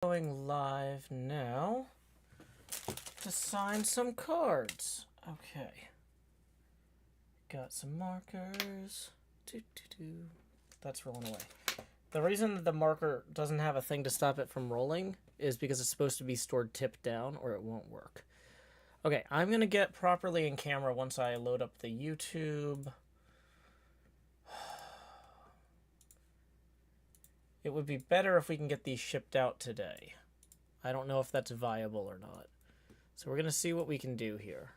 Going live now to sign some cards. Okay. Got some markers. That's rolling away. The reason that the marker doesn't have a thing to stop it from rolling is because it's supposed to be stored tip down or it won't work. Okay, I'm going to get properly in camera once I load up the YouTube. It would be better if we can get these shipped out today. I don't know if that's viable or not. So we're going to see what we can do here.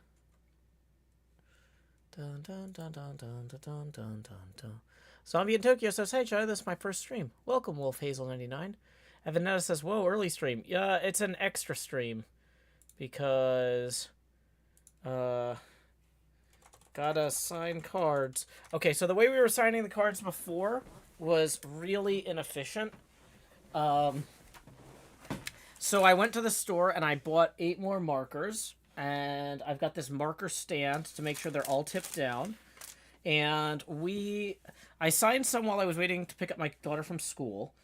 Dun, dun, dun, dun, dun, dun, dun, dun, dun. Zombie in Tokyo says, hey, Chai, this is my first stream. Welcome, Wolf Hazel99. Evanetta says, whoa, early stream. Yeah, it's an extra stream. Because... gotta sign cards. Okay, so the way we were signing the cards before was really inefficient. So I went to the store and I bought 8 more markers. And I've got this marker stand to make sure they're all tipped down. And I signed some while I was waiting to pick up my daughter from school.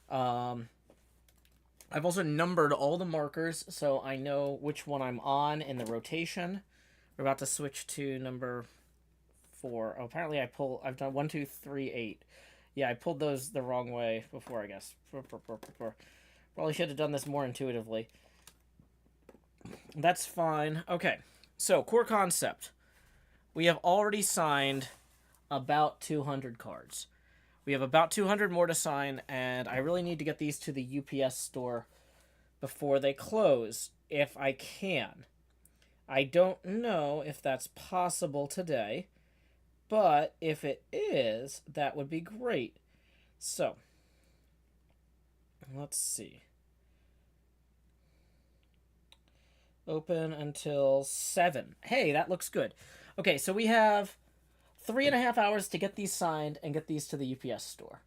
I've also numbered all the markers so I know which one I'm on in the rotation. We're about to switch to number 4. Oh, apparently I've done 1, 2, 3, 8. Yeah, I pulled those the wrong way before, I guess. Probably should have done this more intuitively. That's fine. Okay, so core concept. We have already signed about 200 cards. We have about 200 more to sign, and I really need to get these to the UPS store before they close, if I can. I don't know if that's possible today, but if it is, that would be great. So, let's see. Open until 7. Hey, that looks good. Okay, so we have 3.5 hours to get these signed and get these to the UPS store.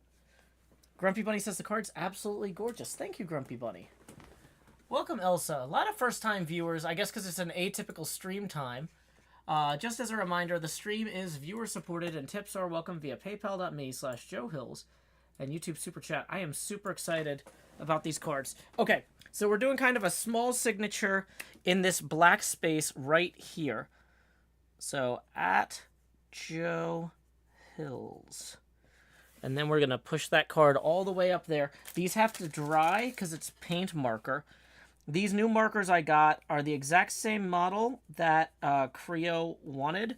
Grumpy Bunny says the card's absolutely gorgeous. Thank you, Grumpy Bunny. Welcome, Elsa. A lot of first-time viewers, I guess because it's an atypical stream time. Just as a reminder, the stream is viewer-supported and tips are welcome via paypal.me/JoeHills and YouTube Super Chat. I am super excited about these cards. Okay, so we're doing kind of a small signature in this black space right here. So, at Joe Hills. And then we're going to push that card all the way up there. These have to dry because it's paint marker. These new markers I got are the exact same model that Creo wanted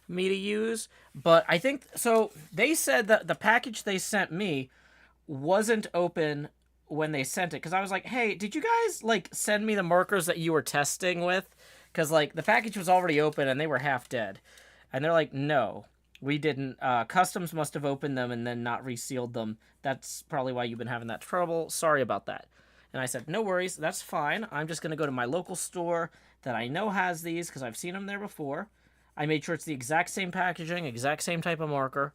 me to use. But I think, so they said that the package they sent me wasn't open when they sent it. Because I was like, hey, did you guys, like, send me the markers that you were testing with? Because, like, the package was already open and they were half dead. And they're like, no, we didn't. Customs must have opened them and then not resealed them. That's probably why you've been having that trouble. Sorry about that. And I said, no worries, that's fine. I'm just going to go to my local store that I know has these because I've seen them there before. I made sure it's the exact same packaging, exact same type of marker.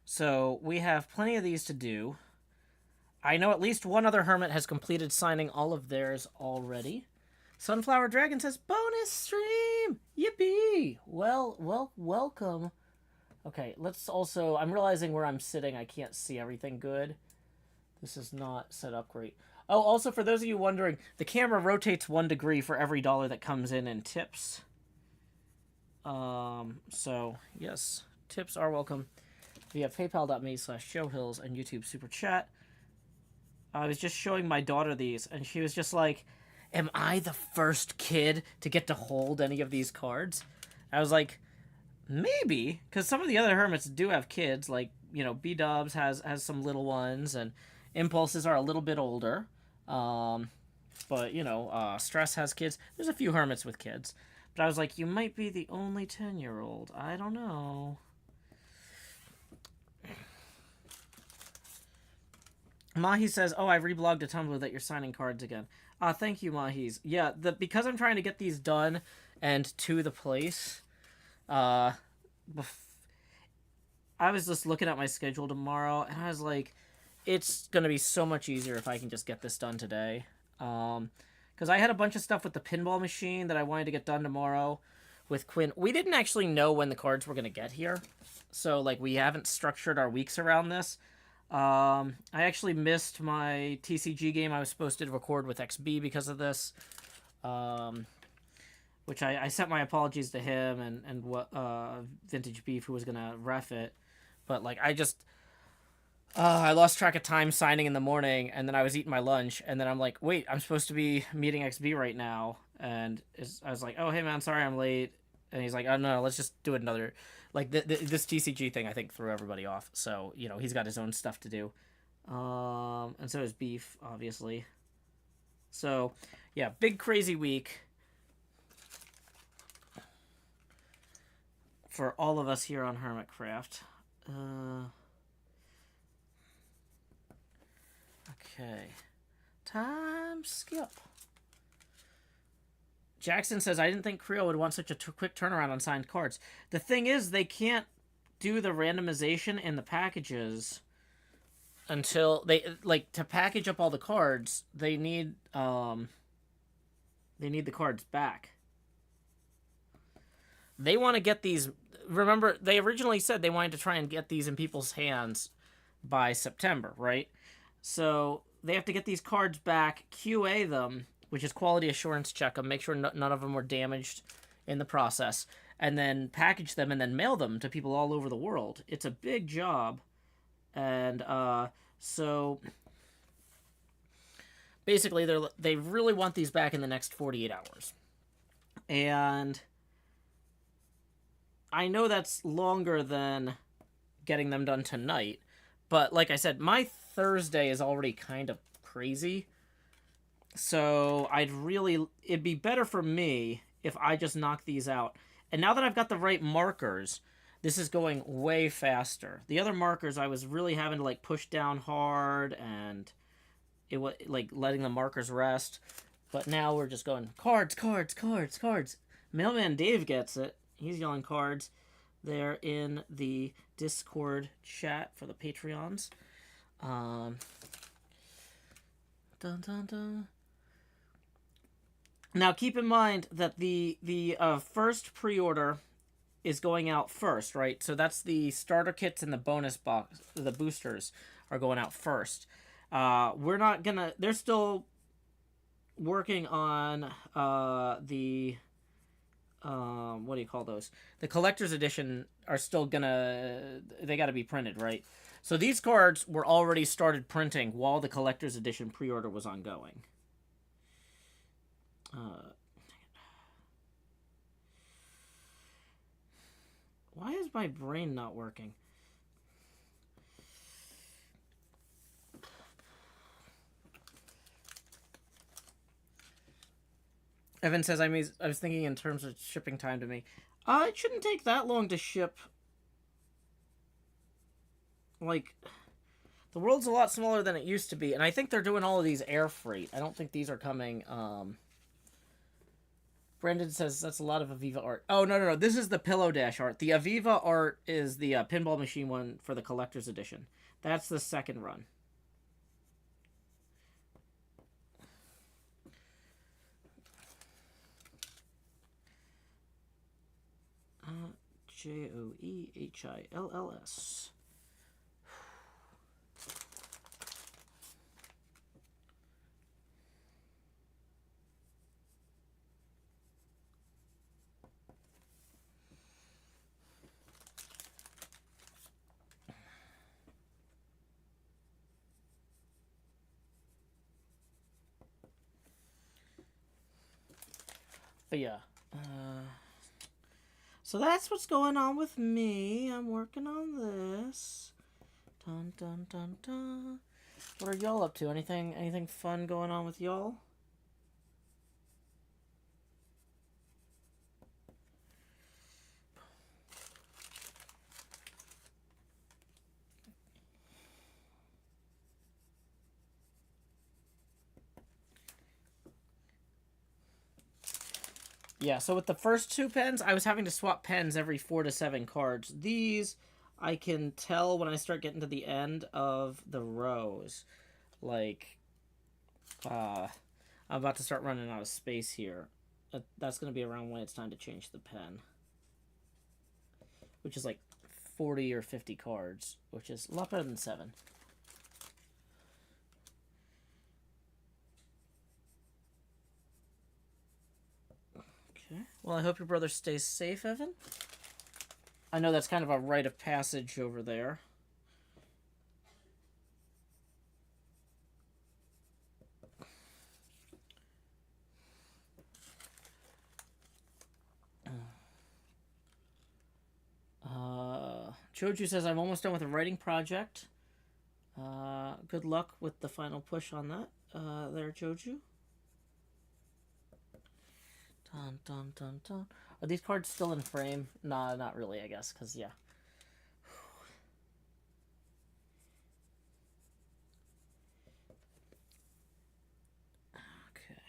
So we have plenty of these to do. I know at least one other hermit has completed signing all of theirs already. Sunflower Dragon says, bonus stream! Yippee! Well, welcome. Okay, let's also... I'm realizing where I'm sitting, I can't see everything good. This is not set up great. Oh, also, for those of you wondering, the camera rotates 1 degree for every dollar that comes in tips. So, yes, tips are welcome via paypal.me/JoeHills and YouTube Super Chat. I was just showing my daughter these, and she was just like, am I the first kid to get to hold any of these cards? I was like, maybe, because some of the other hermits do have kids, like, you know, B-Dubs has some little ones, and Impulses are a little bit older. But, you know, Stress has kids. There's a few hermits with kids. But I was like, you might be the only 10-year-old. I don't know. Mahi says, oh, I reblogged to Tumblr that you're signing cards again. Thank you, Mahis. Yeah, because I'm trying to get these done and to the place, I was just looking at my schedule tomorrow, and I was like, it's going to be so much easier if I can just get this done today. Because I had a bunch of stuff with the pinball machine that I wanted to get done tomorrow with Quinn. We didn't actually know when the cards were going to get here, so, like, we haven't structured our weeks around this. I actually missed my TCG game I was supposed to record with XB because of this. Which I sent my apologies to him and what Vintage Beef, who was gonna ref it, but like I lost track of time signing in the morning, and then I was eating my lunch, and then I'm like, wait, I'm supposed to be meeting XB right now, and I was like, oh hey man, sorry I'm late, and he's like, oh no, let's just do another, like this TCG thing I think threw everybody off, so you know he's got his own stuff to do, and so does Beef obviously, so yeah, big crazy week for all of us here on HermitCraft. Okay. Time skip. Jackson says, I didn't think Creo would want such a quick turnaround on signed cards. The thing is, they can't do the randomization in the packages until they, like, to package up all the cards, they need the cards back. They want to get these, remember, they originally said they wanted to try and get these in people's hands by September, right? So they have to get these cards back, QA them, which is quality assurance check them, make sure none of them were damaged in the process, and then package them and then mail them to people all over the world. It's a big job. And so basically they really want these back in the next 48 hours. And I know that's longer than getting them done tonight, but like I said, my Thursday is already kind of crazy. So it'd be better for me if I just knock these out. And now that I've got the right markers, this is going way faster. The other markers I was really having to like push down hard, and it was like letting the markers rest. But now we're just going cards, cards, cards, cards. Mailman Dave gets it. He's yelling cards. They're in the Discord chat for the Patreons. Dun, dun, dun. Now keep in mind that the first pre-order is going out first, right? So that's the starter kits and the bonus box, the boosters are going out first. We're not gonna. They're still working on the what do you call those? The collector's edition are still gonna. They got to be printed, right? So these cards were already started printing while the collector's edition pre-order was ongoing. Why is my brain not working? Evan says, I was thinking in terms of shipping time to me. It shouldn't take that long to ship. Like, the world's a lot smaller than it used to be, and I think they're doing all of these air freight. I don't think these are coming. Brendan says that's a lot of Aviva art. Oh, no. This is the Pillow Dash art. The Aviva art is the pinball machine one for the collector's edition. That's the second run. Joehills. But yeah. So that's what's going on with me. I'm working on this. Dun dun dun dun. What are y'all up to? Anything fun going on with y'all? Yeah, so with the first two pens, I was having to swap pens every 4 to 7 cards. These, I can tell when I start getting to the end of the rows. Like, I'm about to start running out of space here. That's going to be around when it's time to change the pen. Which is like 40 or 50 cards, which is a lot better than 7. Well, I hope your brother stays safe, Evan. I know that's kind of a rite of passage over there. Choju says, I'm almost done with a writing project. Good luck with the final push on that. There, Choju. Dun, dun, dun, dun. Are these cards still in frame? Nah, not really, I guess, because, yeah. Okay.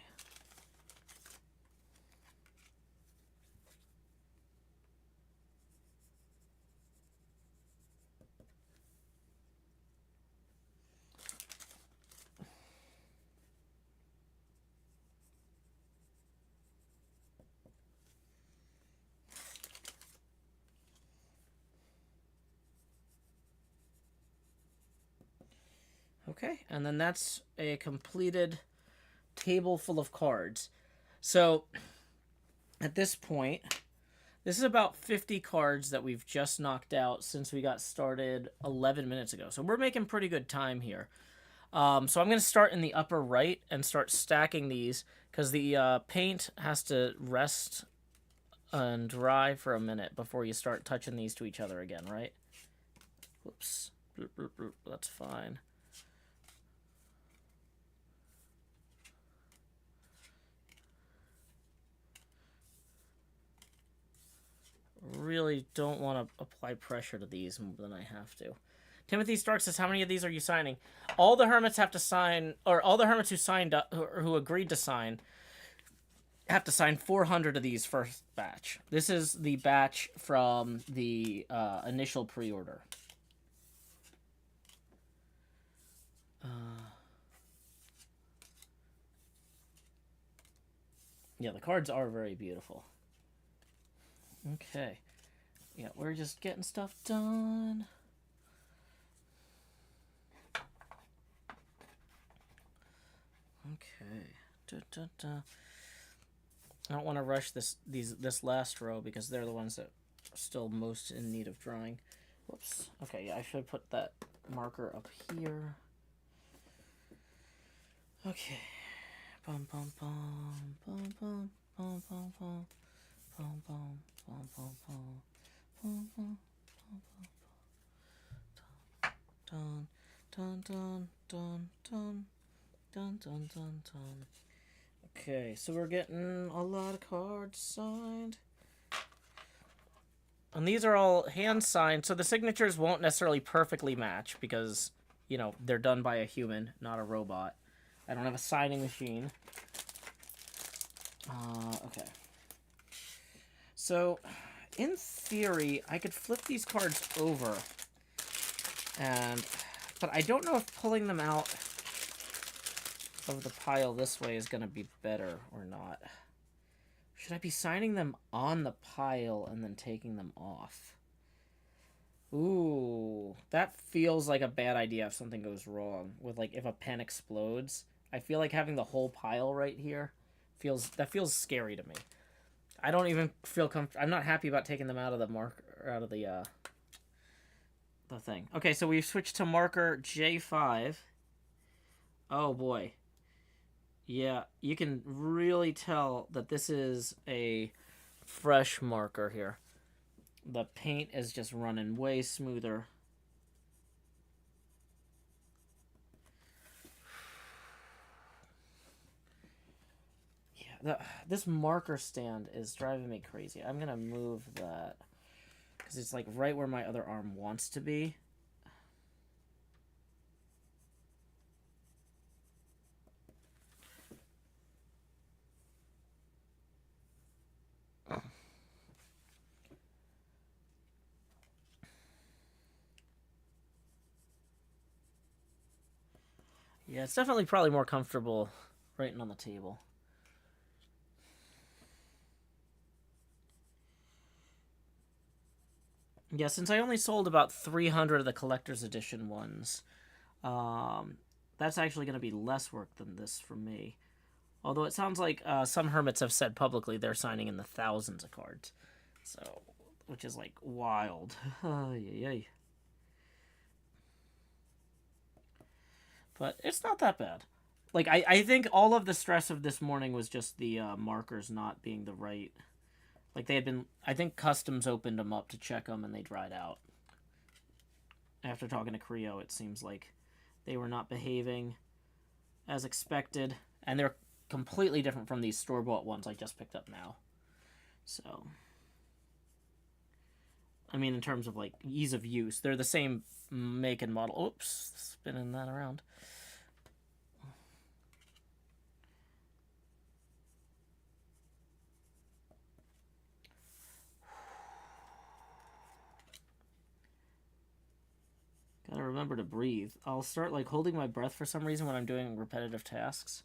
Okay, and then that's a completed table full of cards. So, at this point, this is about 50 cards that we've just knocked out since we got started 11 minutes ago. So we're making pretty good time here. So I'm going to start in the upper right and start stacking these because the paint has to rest and dry for a minute before you start touching these to each other again, right? Whoops. Bloop, bloop, bloop. That's fine. Really don't want to apply pressure to these more than I have to. Timothy Stark says, how many of these are you signing? All the hermits have to sign, or all the hermits who signed up, who agreed to sign, have to sign 400 of these first batch. This is the batch from the initial pre-order. Yeah, the cards are very beautiful. Okay. Yeah, we're just getting stuff done. Okay. Da, da, da. I don't want to rush this last row because they're the ones that are still most in need of drawing. Whoops. Okay, yeah, I should put that marker up here. Okay. Bum bum bum bum bum bum bum bum bum bum bum bum bum bum bum bum dun dun dun dun dun dun dun dun. Okay, so we're getting a lot of cards signed. And these are all hand signed, so the signatures won't necessarily perfectly match because, you know, they're done by a human, not a robot. I don't have a signing machine. Okay. So, in theory, I could flip these cards over, but I don't know if pulling them out of the pile this way is going to be better or not. Should I be signing them on the pile and then taking them off? Ooh, that feels like a bad idea if something goes wrong. With, like, if a pen explodes. I feel like having the whole pile right here feels scary to me. I don't even feel comfortable. I'm not happy about taking them out of the marker, out of the thing. Okay, so we've switched to marker J5. Oh boy. Yeah, you can really tell that this is a fresh marker here. The paint is just running way smoother. Yeah, this marker stand is driving me crazy. I'm going to move that because it's like right where my other arm wants to be. Yeah, it's definitely probably more comfortable writing on the table. Yeah, since I only sold about 300 of the collector's edition ones, that's actually going to be less work than this for me. Although it sounds like some hermits have said publicly they're signing in the thousands of cards. So, which is like wild. But it's not that bad. Like, I think all of the stress of this morning was just the markers not being the right. Like, they had been. I think customs opened them up to check them and they dried out. After talking to Creo, it seems like they were not behaving as expected. And they're completely different from these store-bought ones I just picked up now. So, I mean, in terms of like ease of use, they're the same make and model. Oops, spinning that around. Gotta remember to breathe. I'll start like holding my breath for some reason when I'm doing repetitive tasks.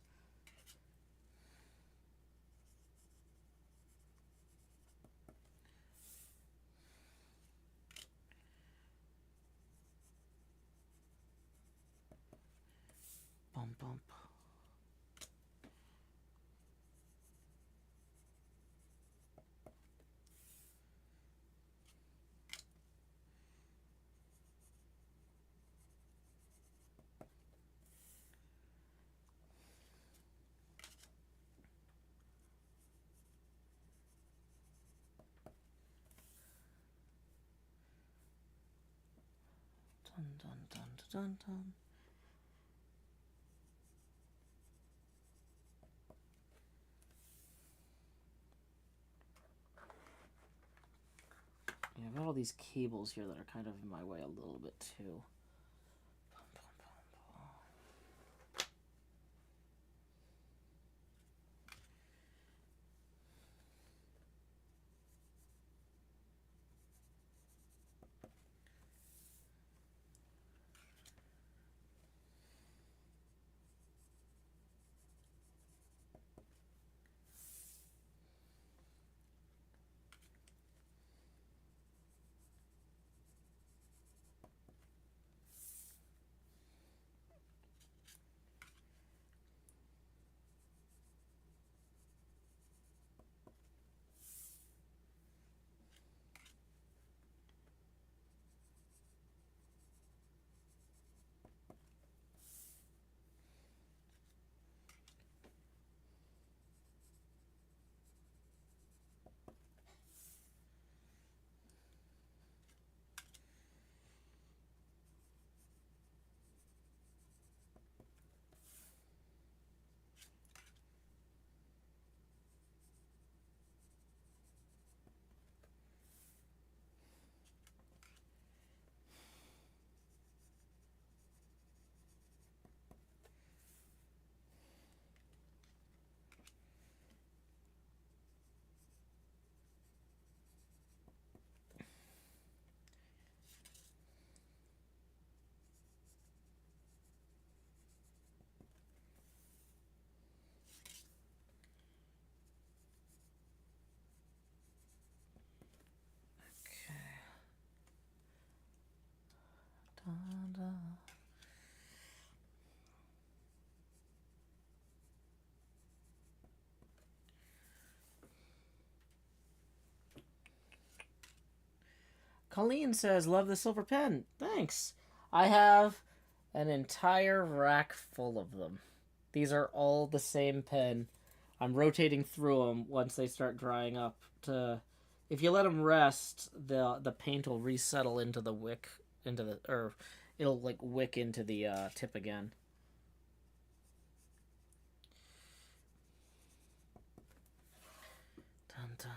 Bump, bump. Dun, dun, dun, dun, dun. Yeah, I've got all these cables here that are kind of in my way a little bit too. Dun, dun. Colleen says, love the silver pen. Thanks. I have an entire rack full of them. These are all the same pen. I'm rotating through them once they start drying up. If you let them rest, the paint will resettle into the wick, or it'll like wick into the tip again. Dun dun.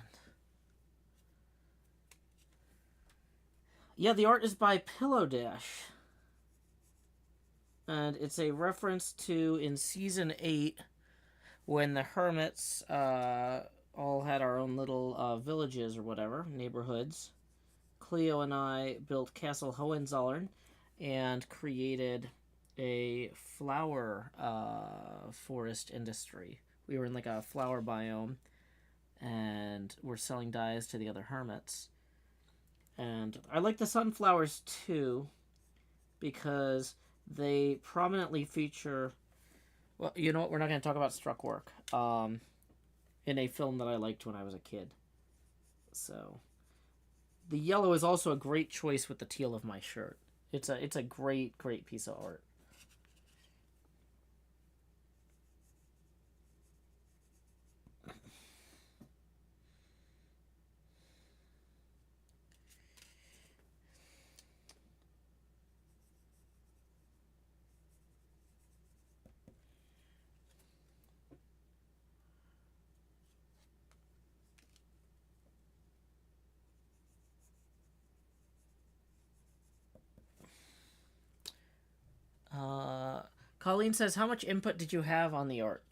Yeah, the art is by Pillow Dash. And it's a reference to in season 8 when the hermits all had our own little villages or whatever, neighborhoods. Cleo and I built Castle Hohenzollern and created a flower forest industry. We were in like a flower biome and we're selling dyes to the other hermits. And I like the sunflowers too because they prominently feature Well, you know what? We're not going to talk about struck work. In a film that I liked when I was a kid. So, the yellow is also a great choice with the teal of my shirt. It's a great piece of art. Colleen says, how much input did you have on the art?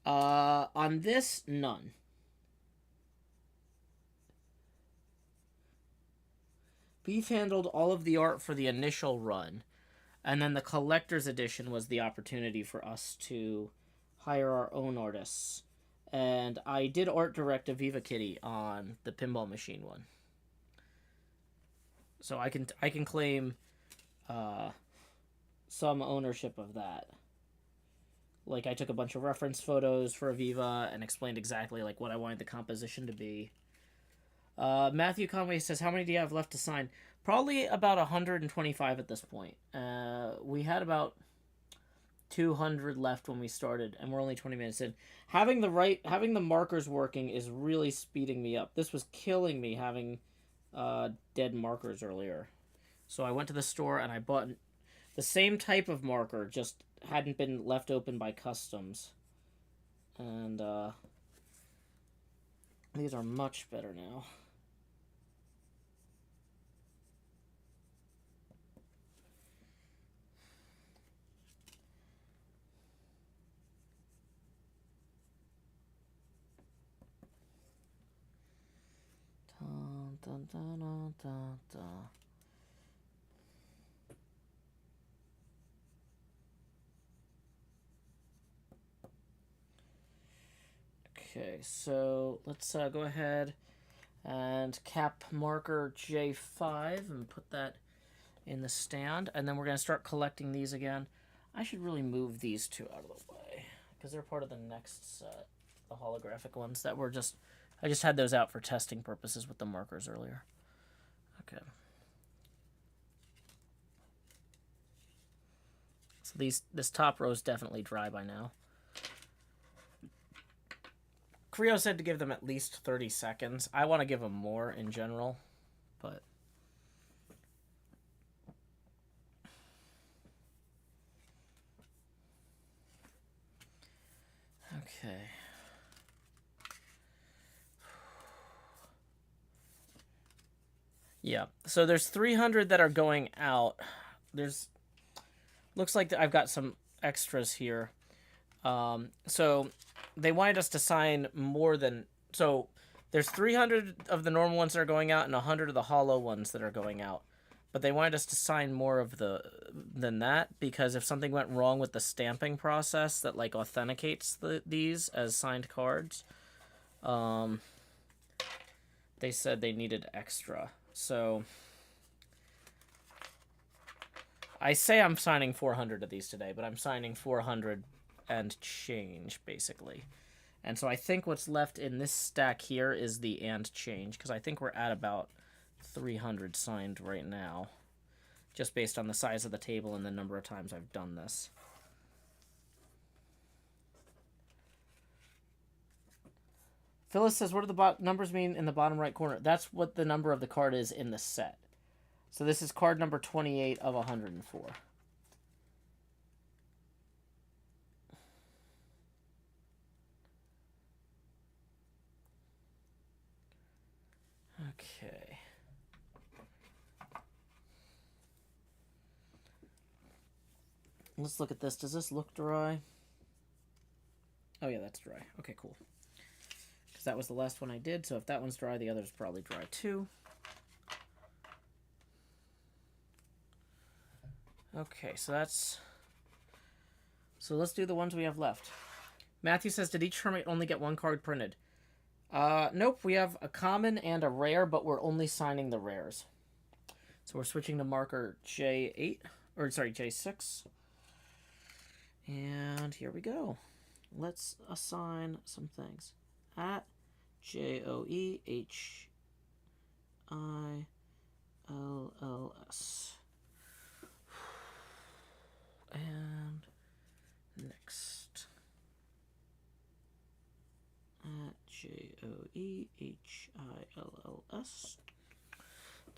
On this, none. Beef handled all of the art for the initial run, and then the collector's edition was the opportunity for us to hire our own artists. And I did art direct a Viva Kitty on the pinball machine one, so I can claim some ownership of that. Like, I took a bunch of reference photos for Aviva and explained exactly like what I wanted the composition to be. Matthew Conway says, how many do you have left to sign? Probably about 125 at this point. We had about 200 left when we started, and we're only 20 minutes in. Having the markers working is really speeding me up. This was killing me having dead markers earlier. So I went to the store and I bought the same type of marker, just hadn't been left open by customs. And these are much better now. Dun, dun, dun, dun, dun. Okay, so let's go ahead and cap marker J5 and put that in the stand, and then we're going to start collecting these again. I should really move these two out of the way because they're part of the next set, the holographic ones that were just... I just had those out for testing purposes with the markers earlier. Okay. So this top row is definitely dry by now. Creo said to give them at least 30 seconds. I want to give them more in general, but... Okay. Yeah, so there's 300 that are going out. There's... Looks like I've got some extras here. So they wanted us to sign more than... So there's 300 of the normal ones that are going out and 100 of the hollow ones that are going out. But they wanted us to sign more of than that, because if something went wrong with the stamping process that like authenticates these as signed cards, they said they needed extra. So I say I'm signing 400 of these today, but I'm signing 400 and change, basically. And so I think what's left in this stack here is the and change, because I think we're at about 300 signed right now, just based on the size of the table and the number of times I've done this. Phyllis says, what do the numbers mean in the bottom right corner? That's what the number of the card is in the set. So this is card number 28 of 104. Okay. Let's look at this. Does this look dry? Oh yeah, that's dry. Okay, cool. Because that was the last one I did, so if that one's dry, the other's probably dry too. Okay, so that's... So let's do the ones we have left. Matthew says, did each hermit only get one card printed? Nope, we have a common and a rare, but we're only signing the rares. So we're switching to marker J8, or sorry, J6. And And here we go. Let's assign some things. At JOEHILLS. And next. At JOEHILLS.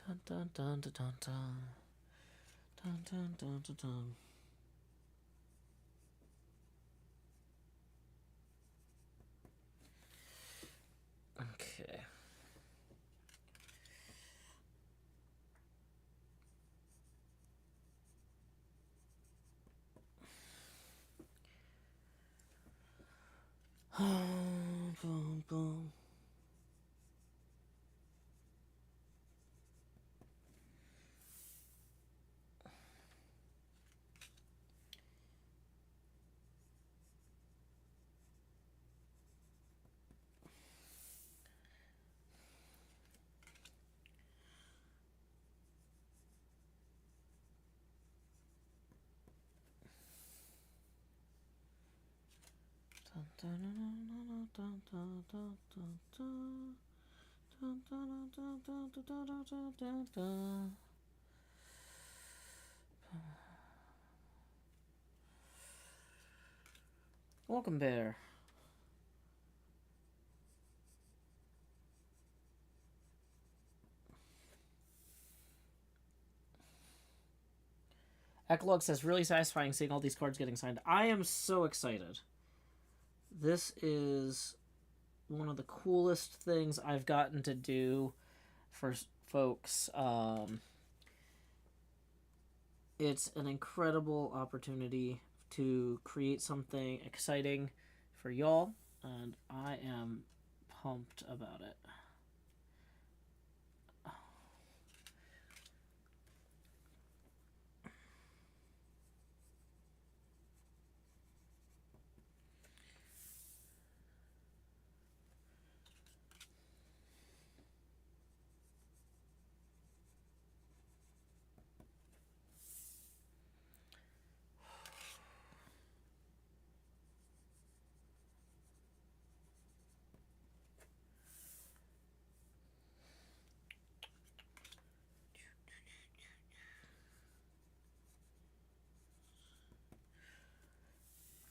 Dun dun dun dun dun dun. Dun dun dun dun dun. Okay. Boom, boom. Welcome, Bear. Eclog says, really satisfying seeing all these cards getting signed. I am so excited. This is one of the coolest things I've gotten to do for folks. It's an incredible opportunity to create something exciting for y'all, and I am pumped about it.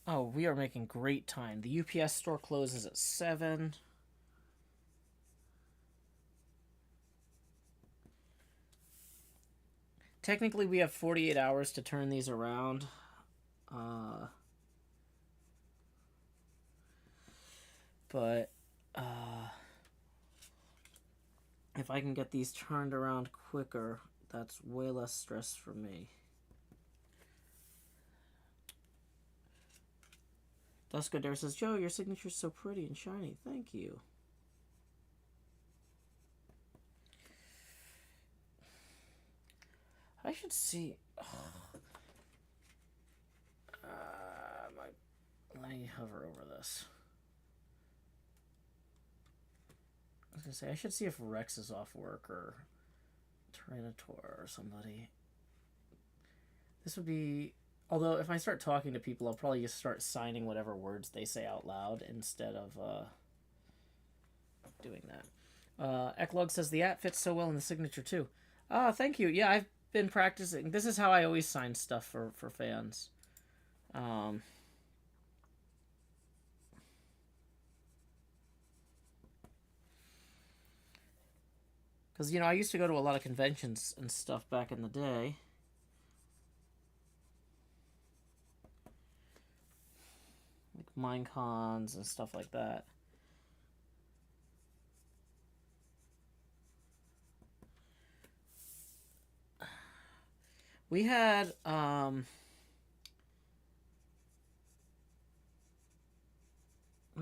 Oh, we are making great time. The UPS store closes at 7. Technically, we have 48 hours to turn these around. But if I can get these turned around quicker, that's way less stress for me. Duskadare says, Joe, your signature's so pretty and shiny. Thank you. I should see... let me hover over this. I was going to say, I should see if Rex is off work or Tyrannosaur or somebody. This would be... Although, if I start talking to people, I'll probably just start signing whatever words they say out loud instead of doing that. Eklog says, the at fits so well in the signature, too. Ah, thank you. Yeah, I've been practicing. This is how I always sign stuff for fans. Because, you know, I used to go to a lot of conventions and stuff back in the day. Like Minecons and stuff like that. We had, we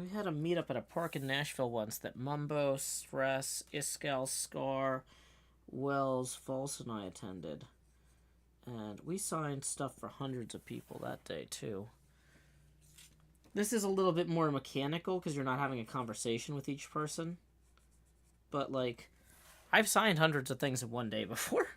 had a meetup at a park in Nashville once that Mumbo, Stress, Iskal, Scar, Wells, False, and I attended. And we signed stuff for hundreds of people that day, too. This is a little bit more mechanical because you're not having a conversation with each person. But, like, I've signed hundreds of things in one day before.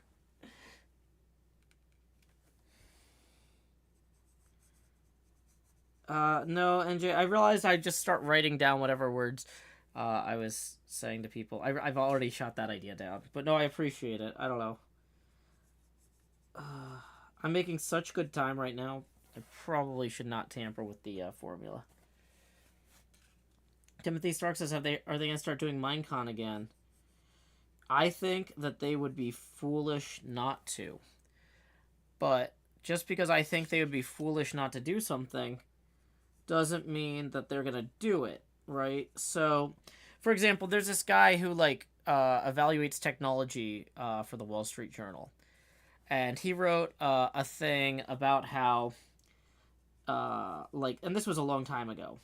No, NJ, I realized I just start writing down whatever words I was saying to people. I've already shot that idea down. But no, I appreciate it. I don't know. I'm making such good time right now. I probably should not tamper with the formula. Timothy Stark says, are they going to start doing Minecon again? I think that they would be foolish not to. But just because I think they would be foolish not to do something doesn't mean that they're going to do it, right? So, for example, there's this guy who, like, evaluates technology for the Wall Street Journal. And he wrote a thing about how, like, and this was a long time ago.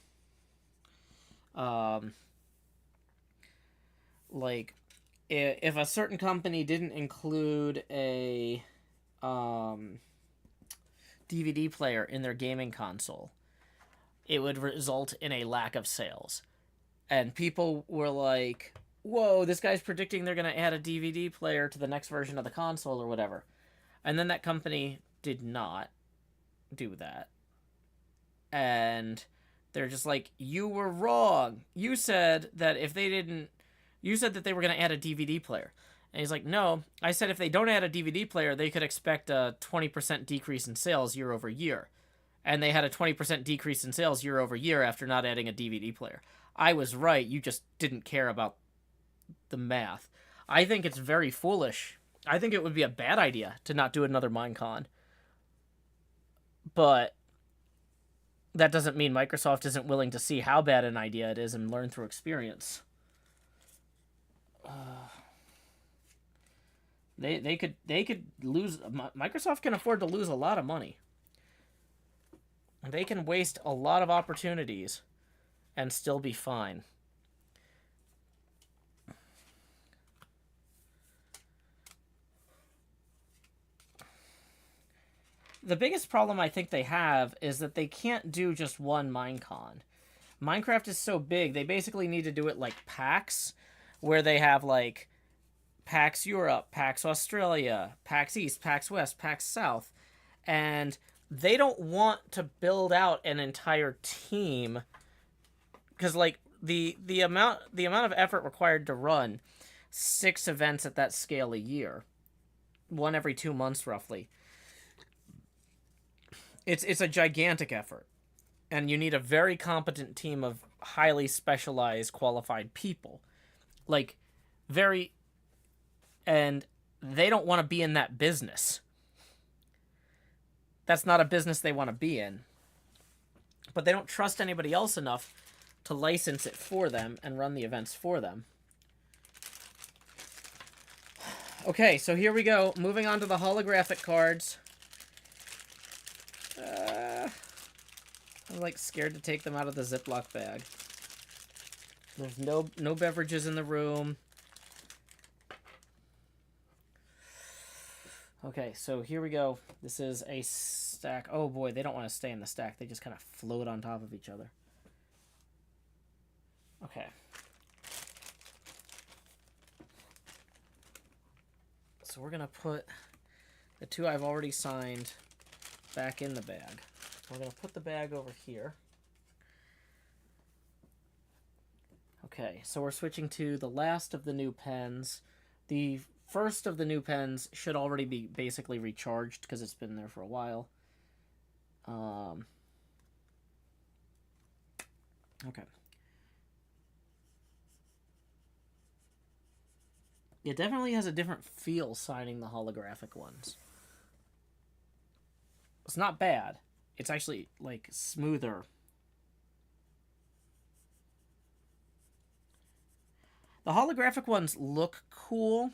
Like, if a certain company didn't include a DVD player in their gaming console, it would result in a lack of sales. And people were like, whoa, this guy's predicting they're going to add a DVD player to the next version of the console or whatever. And then that company did not do that. And they're just like, you were wrong. You said that if they didn't... You said that they were going to add a DVD player. And he's like, no, I said if they don't add a DVD player, they could expect a 20% decrease in sales year over year. And they had a 20% decrease in sales year over year after not adding a DVD player. I was right. You just didn't care about the math. I think it's very foolish. I think it would be a bad idea to not do another Minecon. But that doesn't mean Microsoft isn't willing to see how bad an idea it is and learn through experience. They could lose. Microsoft can afford to lose a lot of money. They can waste a lot of opportunities and still be fine. The biggest problem I think they have is that they can't do just one Minecon. Minecraft is so big, they basically need to do it like PAX, where they have like PAX Europe, PAX Australia, PAX East, PAX West, PAX South, and they don't want to build out an entire team because like the amount of effort required to run 6 events at that scale a year, one every 2 months roughly. It's a gigantic effort, and you need a very competent team of highly specialized, qualified people. Like, and they don't want to be in that business. That's not a business they want to be in. But they don't trust anybody else enough to license it for them and run the events for them. Okay, so here we go. Moving on to the holographic cards. I'm like scared to take them out of the Ziploc bag. There's no beverages in the room. Okay, so here we go. This is a stack. Oh boy, they don't want to stay in the stack. They just kind of float on top of each other. Okay. So we're going to put the 2 I've already signed back in the bag. We're going to put the bag over here. Okay, so we're switching to the last of the new pens. The first of the new pens should already be basically recharged because it's been there for a while. Okay. It definitely has a different feel signing the holographic ones. It's not bad. It's actually, like, smoother. The holographic ones look cool,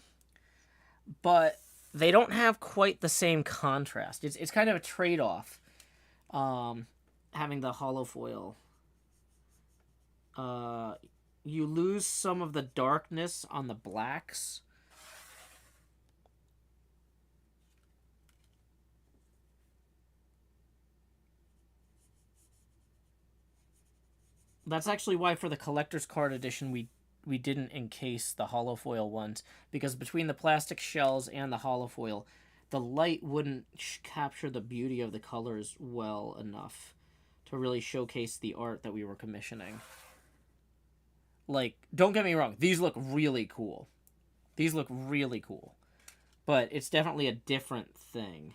but they don't have quite the same contrast. It's kind of a trade-off, having the holofoil. You lose some of the darkness on the blacks. That's actually why for the collector's card edition we didn't encase the holofoil ones, because between the plastic shells and the holofoil, the light wouldn't capture the beauty of the colors well enough to really showcase the art that we were commissioning. Like, don't get me wrong, these look really cool. These look really cool. But it's definitely a different thing.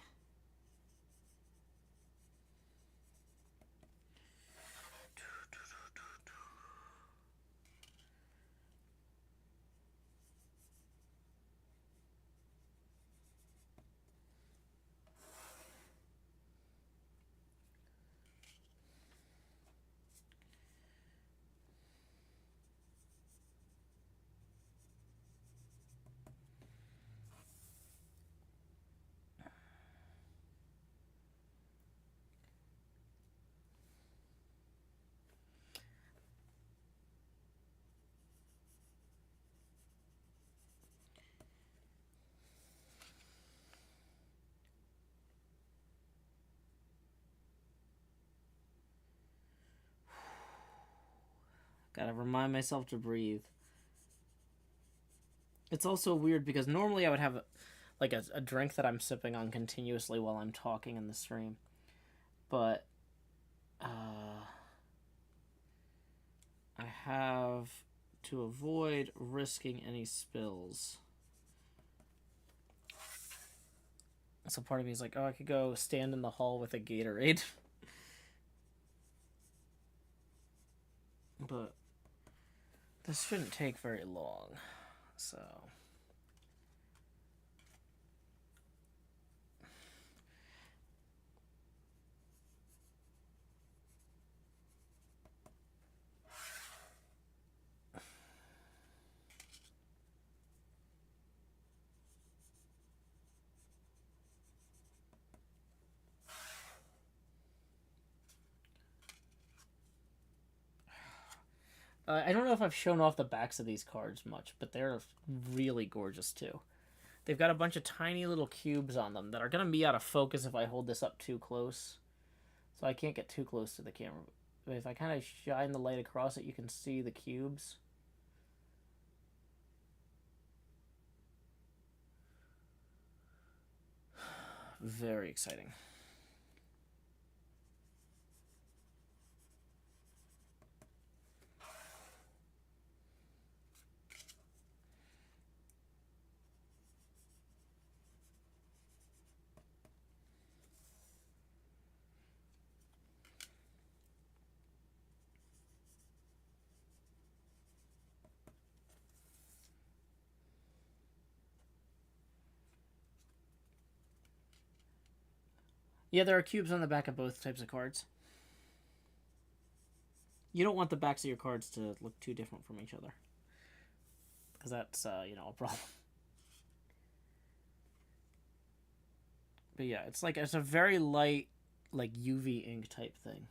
Gotta remind myself to breathe. It's also weird because normally I would have like a drink that I'm sipping on continuously while I'm talking in the stream. But I have to avoid risking any spills. So part of me is like, oh, I could go stand in the hall with a Gatorade. But this shouldn't take very long. So I don't know if I've shown off the backs of these cards much, but they're really gorgeous too. They've got a bunch of tiny little cubes on them that are going to be out of focus if I hold this up too close. So I can't get too close to the camera. But if I kind of shine the light across it, you can see the cubes. Very exciting. Yeah, there are cubes on the back of both types of cards. You don't want the backs of your cards to look too different from each other. Because that's, a problem. But yeah, it's a very light, like, UV ink type thing.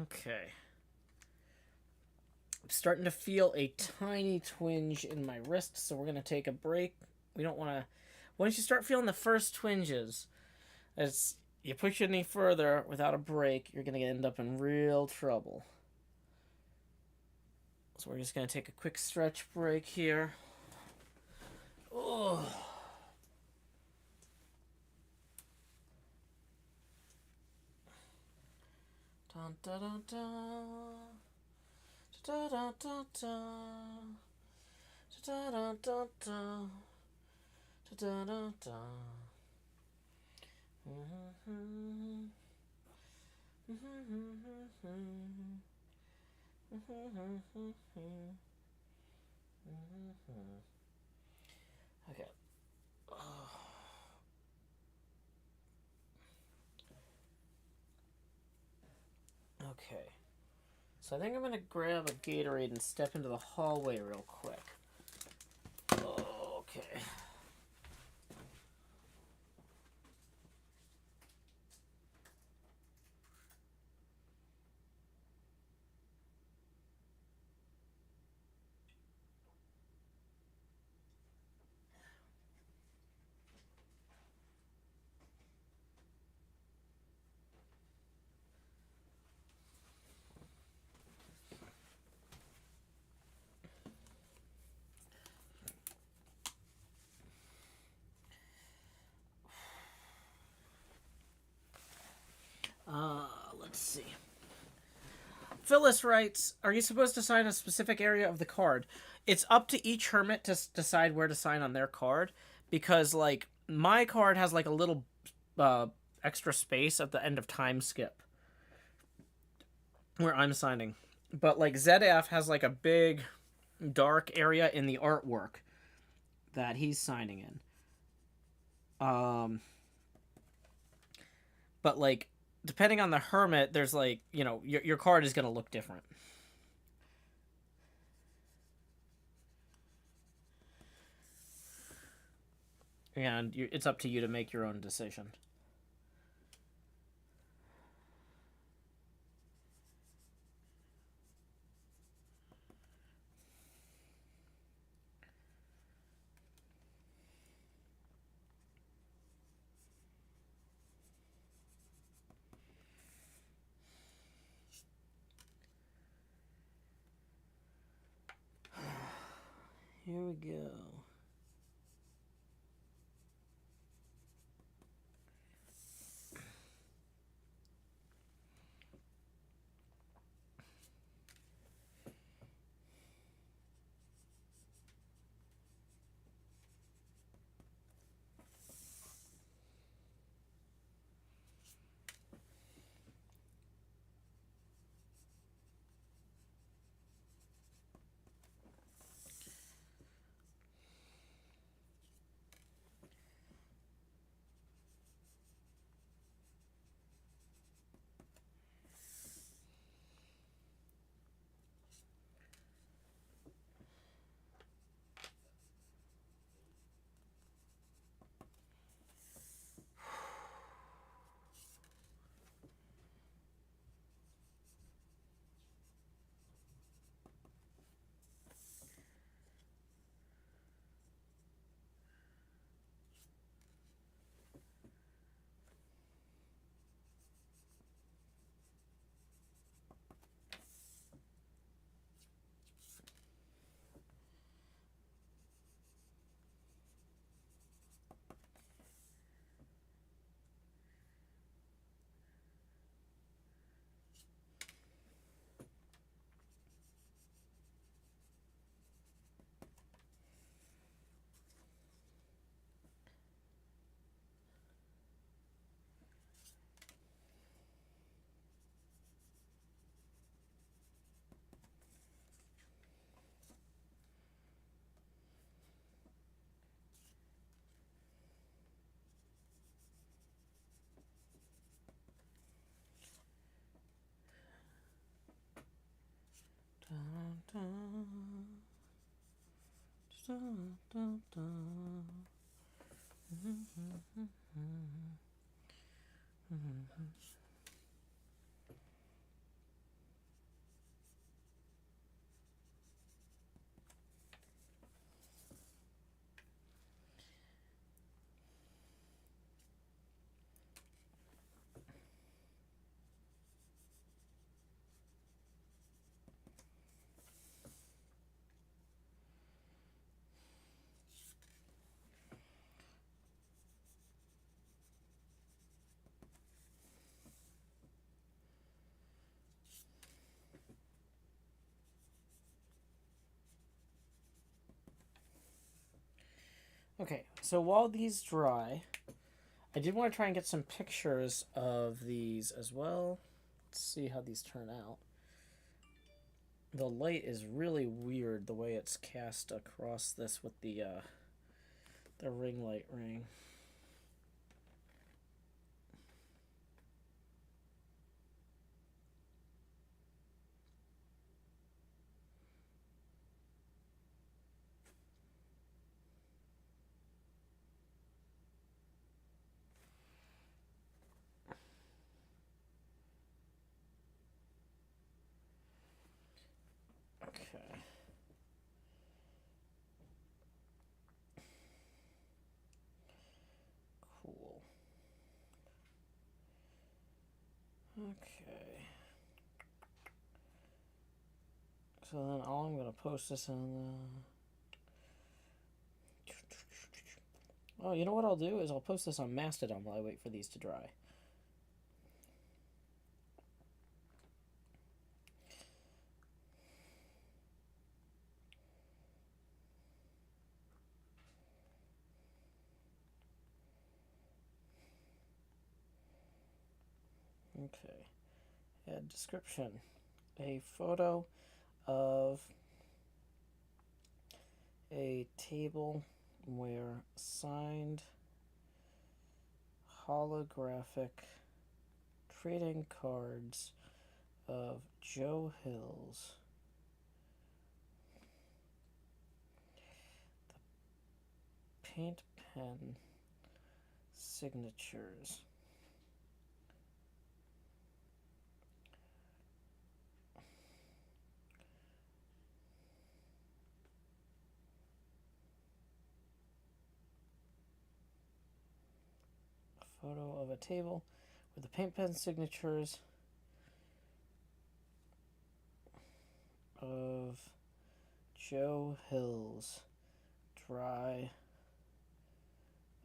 Okay. I'm starting to feel a tiny twinge in my wrist, so we're going to take a break. We don't want to... Once you start feeling the first twinges, as you push any further without a break, you're going to end up in real trouble. So we're just going to take a quick stretch break here. Oh. Dun, dun, dun, dun. Da, da, da, da. Da da da da. Da da da. Okay. Okay. So I think I'm gonna grab a Gatorade and step into the hallway real quick. Okay. Let's see. Phyllis writes, are you supposed to sign a specific area of the card? It's up to each hermit to decide where to sign on their card, because, like, my card has, like, a little extra space at the end of time skip where I'm signing. But, like, ZF has, like, a big dark area in the artwork that he's signing in. But, like, depending on the hermit, there's, like, you know, your card is going to look different. And it's up to you to make your own decision. Here we go. Okay, so while these dry, I did want to try and get some pictures of these as well. Let's see how these turn out. The light is really weird the way it's cast across this with the ring light ring. Okay. Cool. Okay. So then all I'm going to post this in the... Oh, you know what I'll do is I'll post this on Mastodon while I wait for these to dry. Okay. Add description. A photo of a table where signed holographic trading cards of Joe Hill's, the paint pen signatures, a photo of a table with the paint pen signatures of Joe Hill's, dry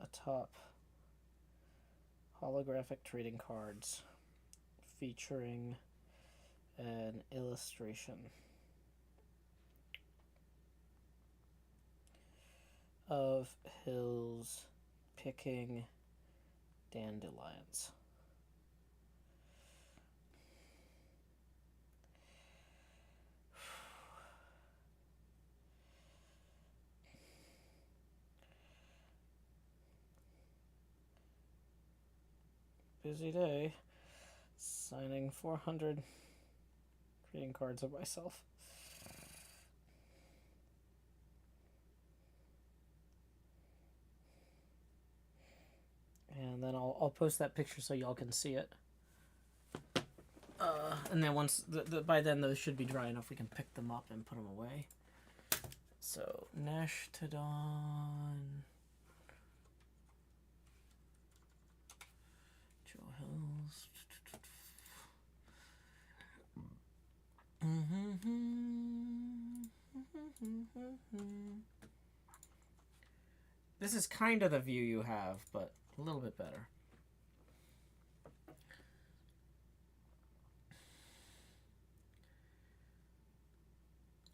atop holographic trading cards featuring an illustration of Hill's picking dandelions. Busy day. Signing 400 trading cards of myself. And then I'll post that picture so y'all can see it. And then once by then those should be dry enough, we can pick them up and put them away. So Nashtadon, Joe Hills. This is kind of the view you have, but a little bit better.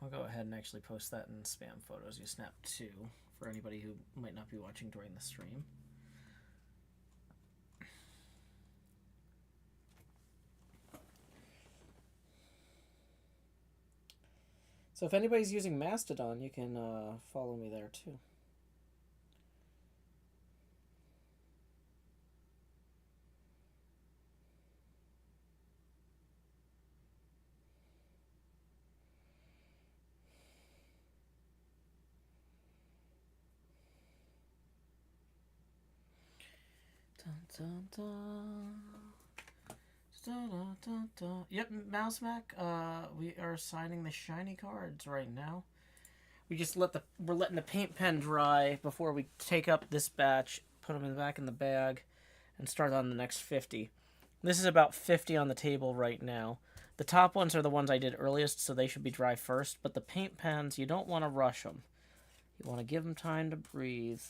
I'll go ahead and actually post that in spam photos you snap too, for anybody who might not be watching during the stream. So if anybody's using Mastodon, you can follow me there too. Dun, dun, dun. Dun, dun, dun, dun. Yep, Mouse Mac. We are signing the shiny cards right now. We just we're letting the paint pen dry before we take up this batch, put them back in the bag, and start on the next 50. This is about 50 on the table right now. The top ones are the ones I did earliest, so they should be dry first. But the paint pens, you don't want to rush them. You want to give them time to breathe.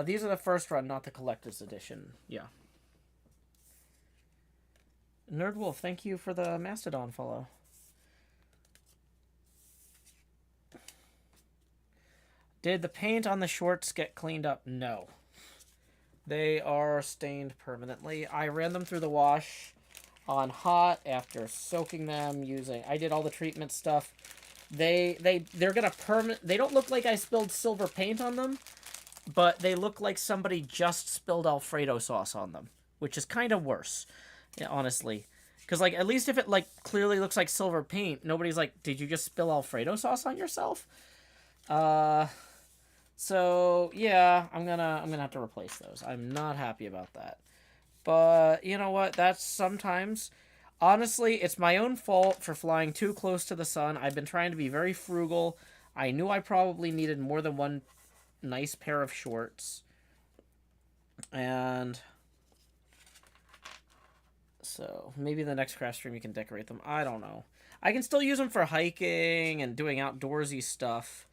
These are the first run, not the collector's edition. Yeah. Nerdwolf, thank you for the Mastodon follow. Did the paint on the shorts get cleaned up? No. They are stained permanently. I ran them through the wash on hot after soaking them using... I did all the treatment stuff. They're gonna they don't look like I spilled silver paint on them, but they look like somebody just spilled Alfredo sauce on them, which is kind of worse, yeah, honestly. Because, like, at least if it, like, clearly looks like silver paint, nobody's like, did you just spill Alfredo sauce on yourself? So, yeah, I'm gonna have to replace those. I'm not happy about that. But, you know what? That's sometimes... Honestly, it's my own fault for flying too close to the sun. I've been trying to be very frugal. I knew I probably needed more than one nice pair of shorts. And... so, maybe the next craft stream you can decorate them. I don't know. I can still use them for hiking and doing outdoorsy stuff.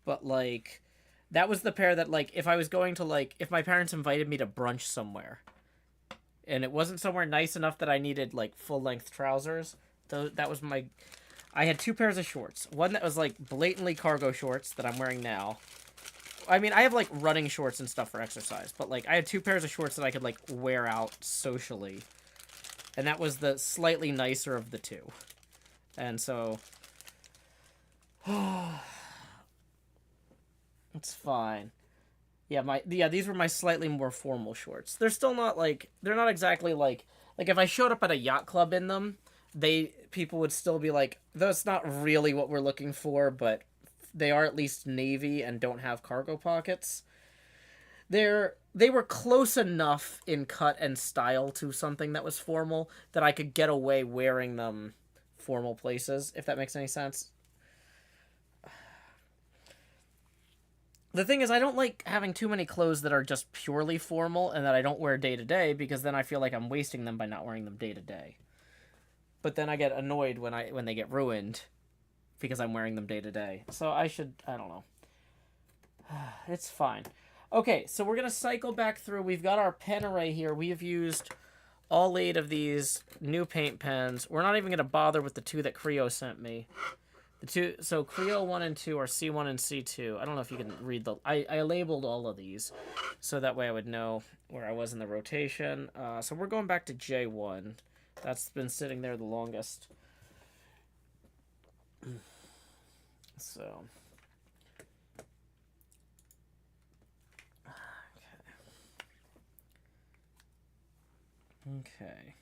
But, like... that was the pair that, like, if I was going to, like... if my parents invited me to brunch somewhere... and it wasn't somewhere nice enough that I needed, like, full-length trousers. That was my... I had two pairs of shorts. One that was, like, blatantly cargo shorts that I'm wearing now. I mean, I have, like, running shorts and stuff for exercise. But, like, I had two pairs of shorts that I could, like, wear out socially. And that was the slightly nicer of the two. And so... it's fine. Yeah, these were my slightly more formal shorts. They're still not, like... they're not exactly, like... like, if I showed up at a yacht club in them, people would still be like, that's not really what we're looking for, but they are at least navy and don't have cargo pockets. They were close enough in cut and style to something that was formal that I could get away wearing them formal places, if that makes any sense. The thing is, I don't like having too many clothes that are just purely formal and that I don't wear day to day, because then I feel like I'm wasting them by not wearing them day to day. But then I get annoyed when they get ruined because I'm wearing them day to day. So I don't know. It's fine. Okay, so we're going to cycle back through. We've got our pen array here. We have used all 8 of these new paint pens. We're not even going to bother with the 2 that Creo sent me. So Creo 1 and 2 are C1 and C2. I don't know if you can read I labeled all of these, so that way I would know where I was in the rotation. So we're going back to J1. That's been sitting there the longest. So... okay.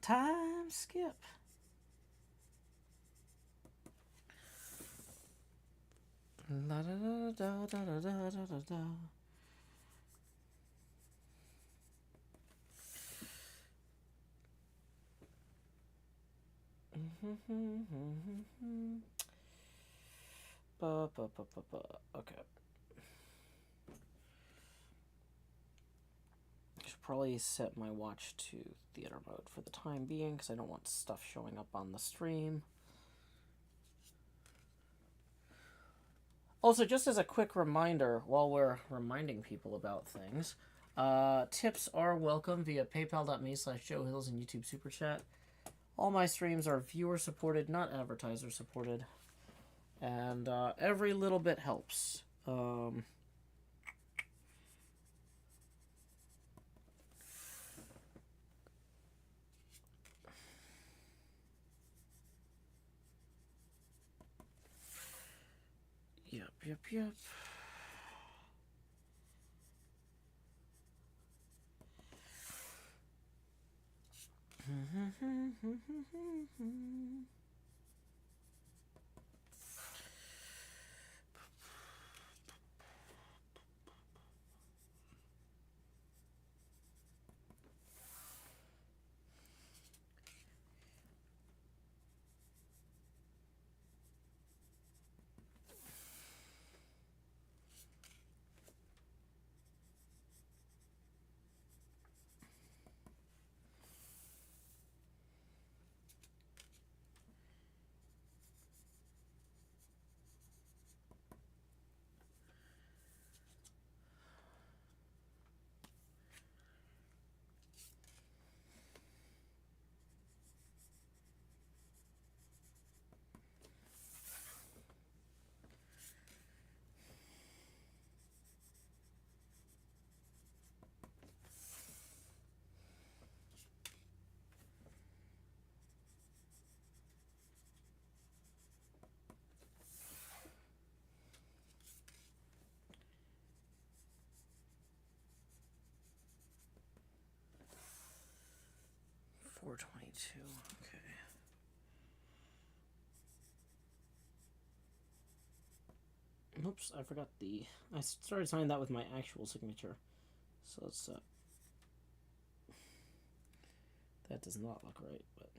Time skip. La da da da da da da da da. Okay. I should probably set my watch to theater mode for the time being, because I don't want stuff showing up on the stream. Also, just as a quick reminder, while we're reminding people about things, tips are welcome via paypal.me/JoeHills and YouTube Super Chat. All my streams are viewer-supported, not advertiser-supported. And every little bit helps. Yep. 422. Okay. Oops, I forgot the... I started signing that with my actual signature. So let's... that does not look right, but...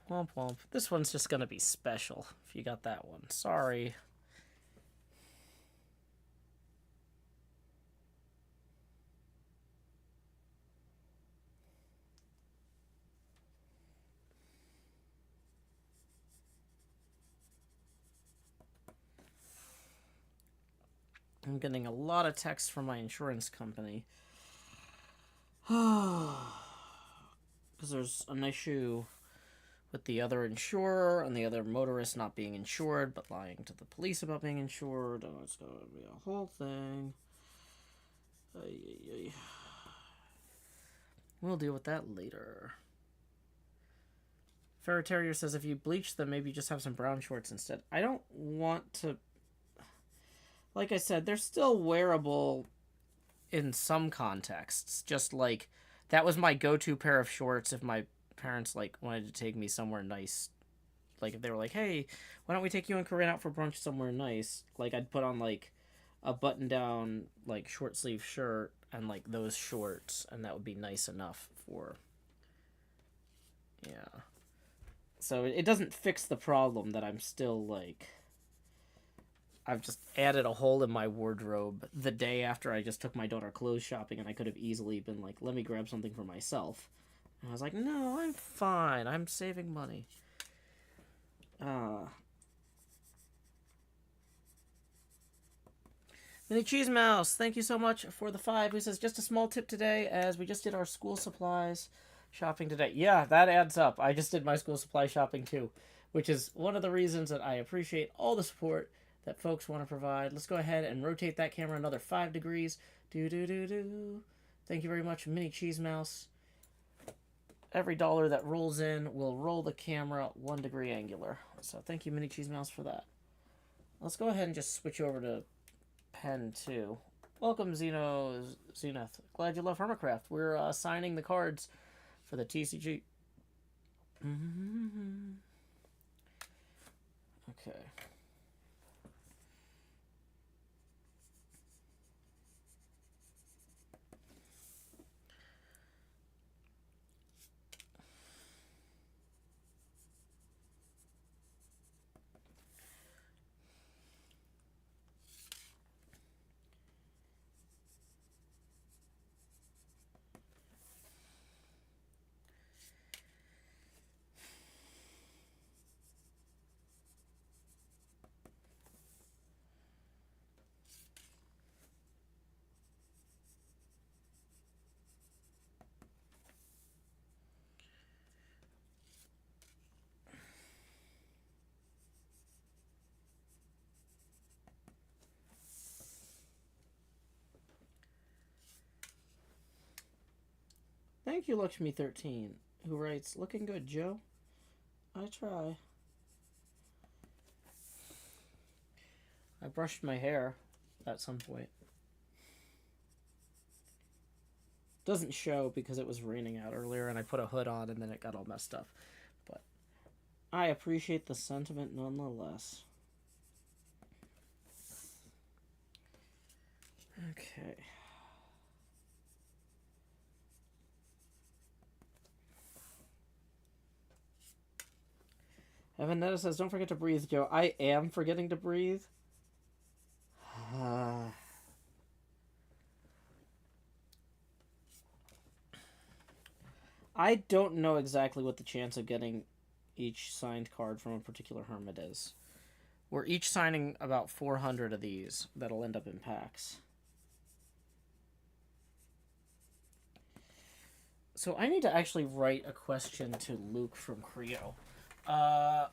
Womp womp. This one's just gonna be special, if you got that one. Sorry. I'm getting a lot of texts from my insurance company. Because there's an issue with the other insurer and the other motorist not being insured, but lying to the police about being insured. And it's going to be a whole thing. We'll deal with that later. Ferret Terrier says if you bleach them, maybe just have some brown shorts instead. I don't want to... Like I said, they're still wearable in some contexts. Just like, that was my go-to pair of shorts if my parents, like, wanted to take me somewhere nice. Like, if they were like, hey, why don't we take you and Corinne out for brunch somewhere nice? Like, I'd put on, like, a button-down, like, short-sleeve shirt and, like, those shorts, and that would be nice enough for... Yeah. So it doesn't fix the problem that I'm still, like... I've just added a hole in my wardrobe the day after I just took my daughter clothes shopping, and I could have easily been like, let me grab something for myself. And I was like, no, I'm fine. I'm saving money. Mini Cheese Mouse, thank you so much for the 5. Who says, just a small tip today, as we just did our school supplies shopping today. Yeah, that adds up. I just did my school supply shopping too, which is one of the reasons that I appreciate all the support that folks want to provide. Let's go ahead and rotate that camera another 5 degrees. Do. Thank you very much, Mini Cheese Mouse. Every dollar that rolls in will roll the camera 1 degree angular. So thank you, Mini Cheese Mouse, for that. Let's go ahead and just switch over to pen 2. Welcome, Zenith. Glad you love HermitCraft. We're signing the cards for the TCG. Okay. Thank you, Lakshmi13, who writes, looking good, Joe. I try. I brushed my hair at some point. Doesn't show because it was raining out earlier and I put a hood on and then it got all messed up. But I appreciate the sentiment nonetheless. Okay. Evan Netta says, don't forget to breathe, Joe. I am forgetting to breathe. I don't know exactly what the chance of getting each signed card from a particular hermit is. We're each signing about 400 of these that'll end up in packs. So I need to actually write a question to Luke from Creo.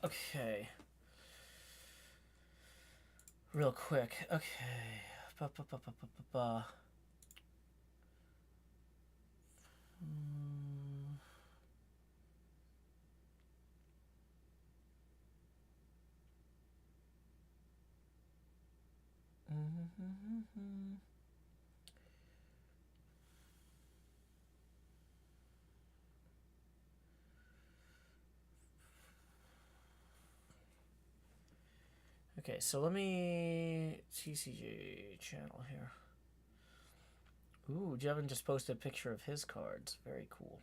Okay. Real quick. Okay. Okay, so let me TCG channel here. Ooh, Jevin just posted a picture of his cards. Very cool.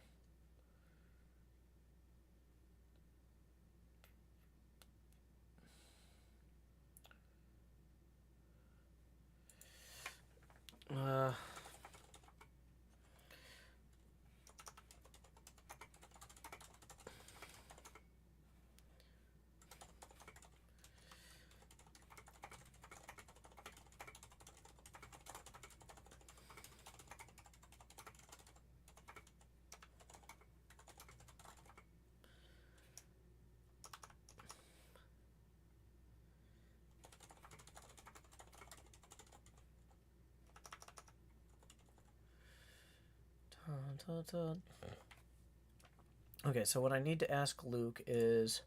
Okay, so what I need to ask Luke is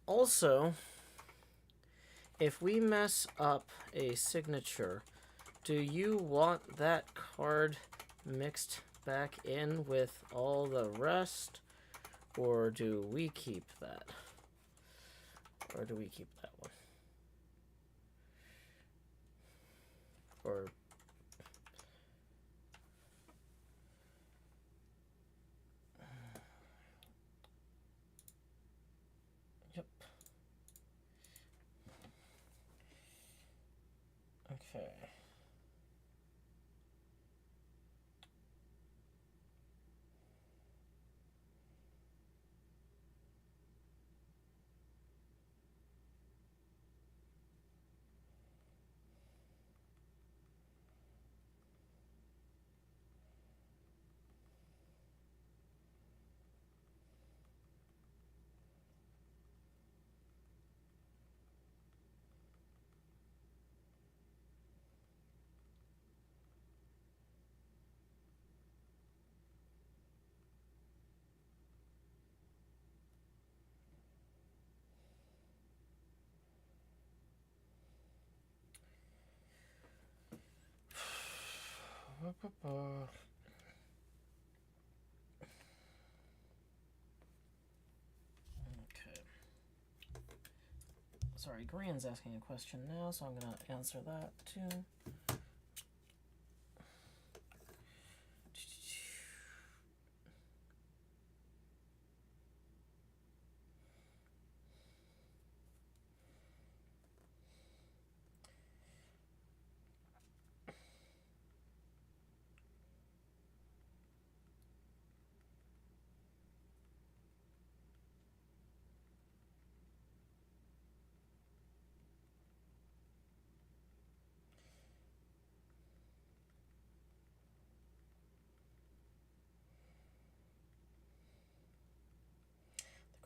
also, if we mess up a signature, do you want that card mixed back in with all the rest, or do we keep that? Or do we keep that one? Or yep. Okay. Okay. Sorry, Green's asking a question now, so I'm gonna answer that too.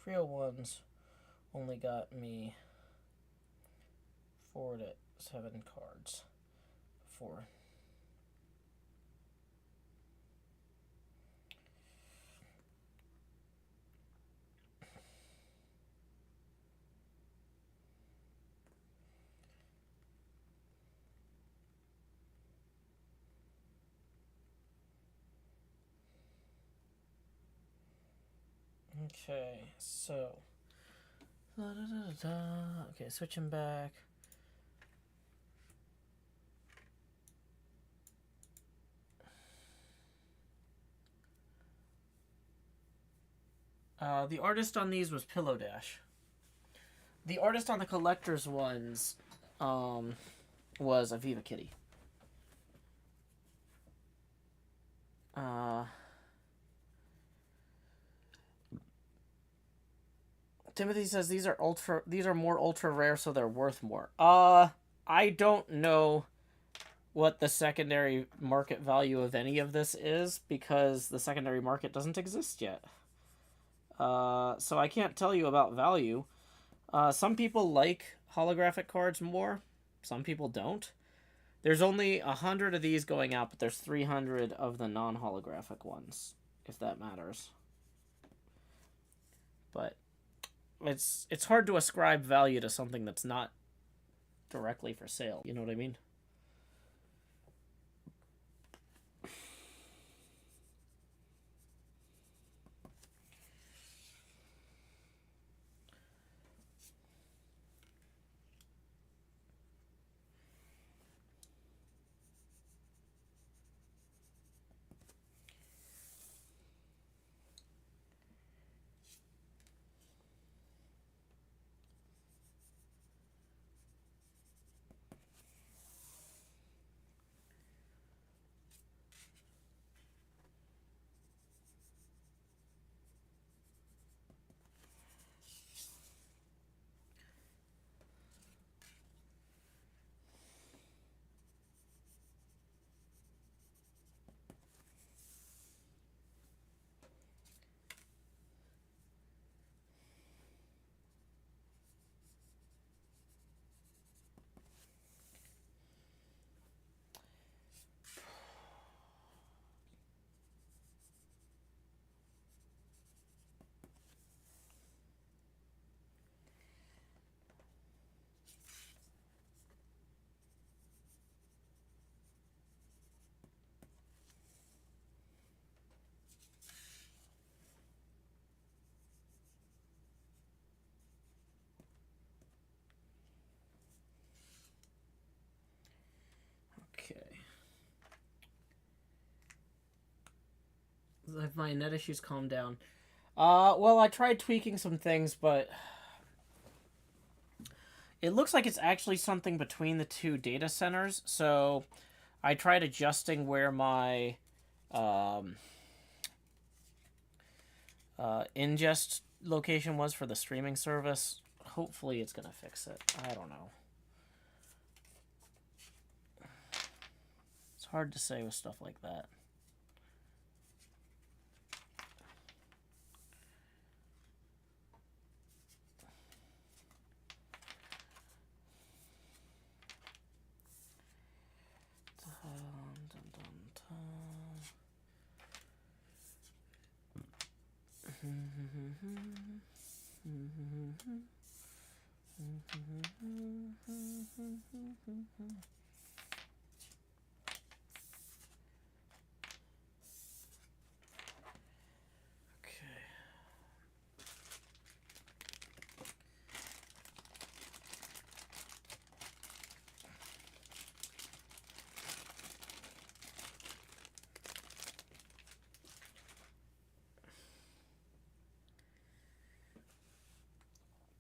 The Creo ones only got me 4 to 7 cards. 4. Okay, so okay, switching back. The artist on these was Pillow Dash. The artist on the collector's ones was Aviva Kitty. Timothy says these are more ultra rare, so they're worth more. I don't know what the secondary market value of any of this is, because the secondary market doesn't exist yet. So I can't tell you about value. Some people like holographic cards more. Some people don't. There's only 100 of these going out, but there's 300 of the non-holographic ones, if that matters. But it's hard to ascribe value to something that's not directly for sale. You know what I mean? Have my net issues calmed down? Well, I tried tweaking some things, but it looks like it's actually something between the two data centers. So I tried adjusting where my ingest location was for the streaming service. Hopefully it's gonna fix it. I don't know. It's hard to say with stuff like that.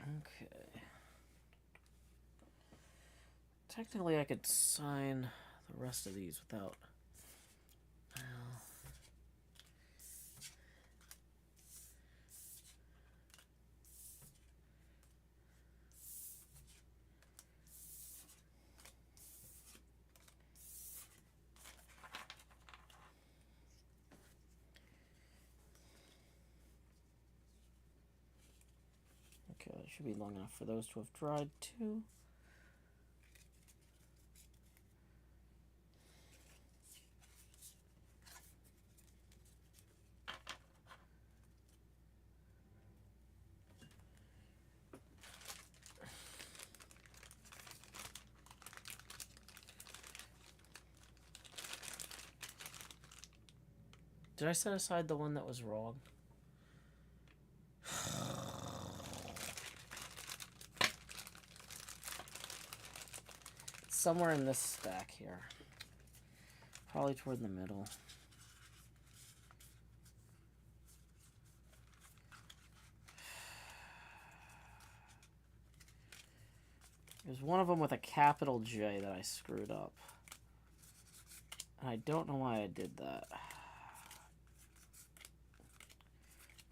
Okay. Technically, I could sign the rest of these without... Okay, that should be long enough for those to have dried too. Did I set aside the one that was wrong? It's somewhere in this stack here. Probably toward the middle. There's one of them with a capital J that I screwed up. And I don't know why I did that.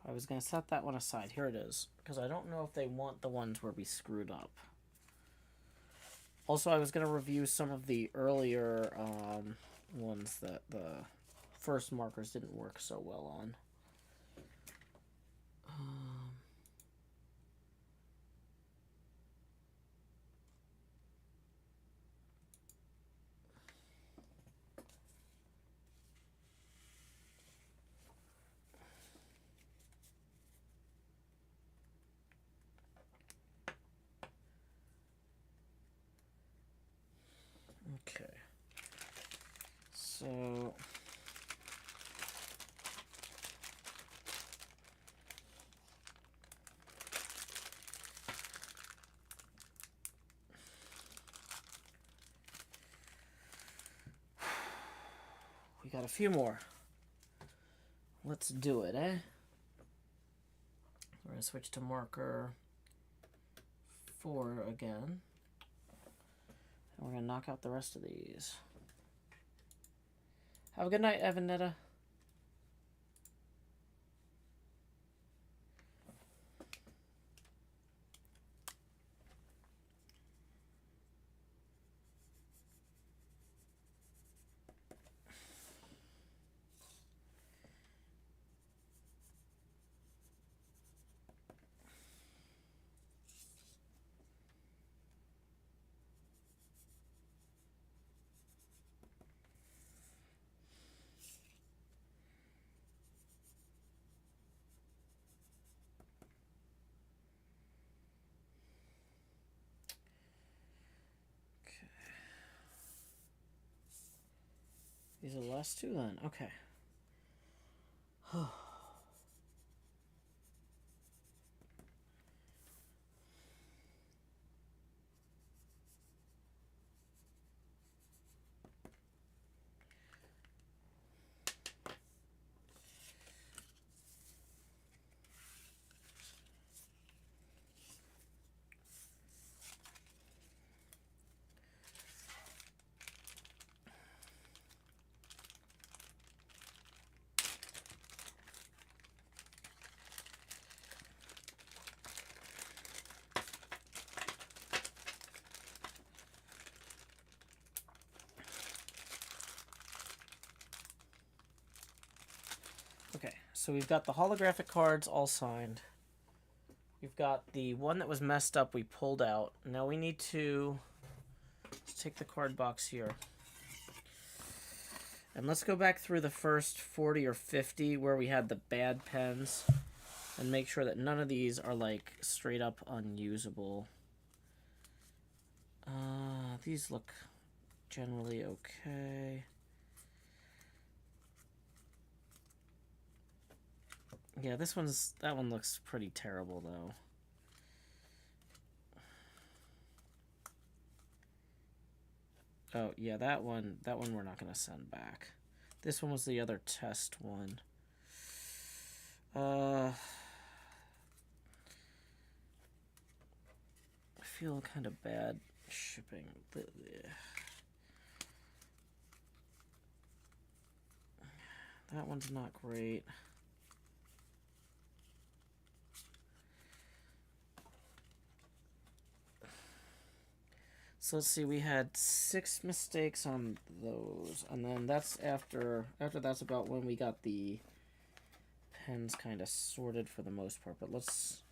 I was going to set that one aside. Here it is. Because I don't know if they want the ones where we screwed up. Also, I was going to review some of the earlier ones that the first markers didn't work so well on. Okay. So... we got a few more. Let's do it, eh? We're going to switch to marker 4 again. And we're going to knock out the rest of these. Have a good night, Evanetta. These are the last two then. Okay. Okay, so we've got the holographic cards all signed. We've got the one that was messed up we pulled out. Now we need to take the card box here. And let's go back through the first 40 or 50 where we had the bad pens and make sure that none of these are like straight up unusable. These look generally okay. Yeah, that one looks pretty terrible though. Oh, yeah, that one we're not going to send back. This one was the other test one. I feel kind of bad shipping. That one's not great. So let's see, we had 6 mistakes on those, and then that's after that's about when we got the pens kind of sorted for the most part. But let's,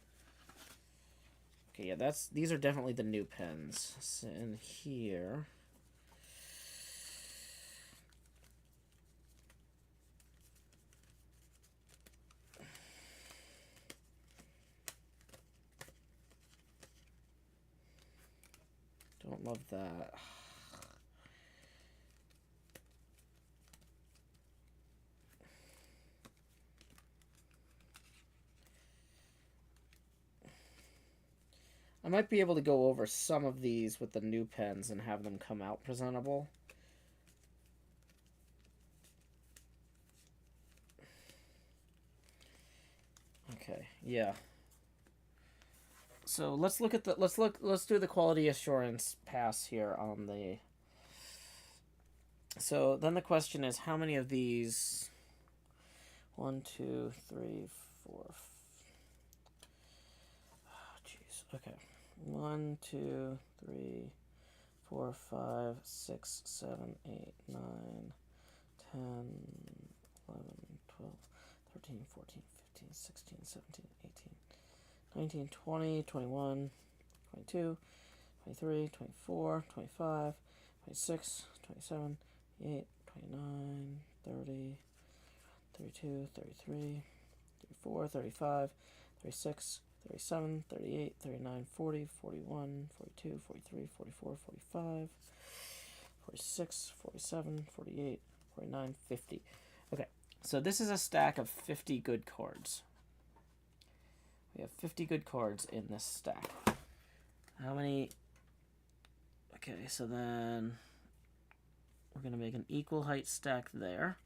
okay, yeah, these are definitely the new pens. So in here, don't love that. I might be able to go over some of these with the new pens and have them come out presentable. Okay, yeah. So let's look at the let's do the quality assurance pass here on the. So then the question is, how many of these? 1, 2, 3, 4. Oh, jeez. Okay. 1, 2, 3, 4, 5, 6, 7, 8, 9, 10, 11, 12, 13, 14, 15, 16, 17, 18, 19, 20, 21, 22, 23, 24, 25, 26, 27, 28, 29, 30, 32, 33, 34, 35, 36, 37, 38, 39, 40, 41, 42, 43, 44, 45, 46, 47, 48, 49, 50. Okay, so this is a stack of 50 good cards. We have 50 good cards in this stack. How many? Okay, so then we're going to make an equal height stack there.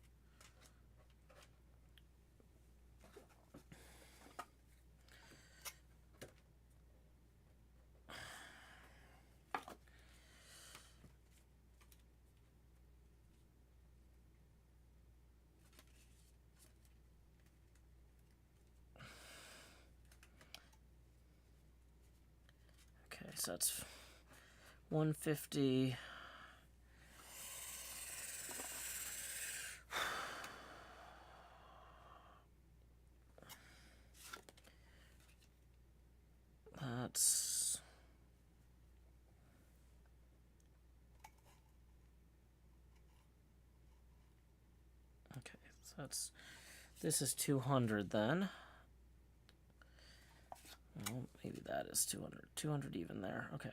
Okay, so that's 150. That's okay. So this is 200 then. Well, maybe that is 200. 200 even there. Okay.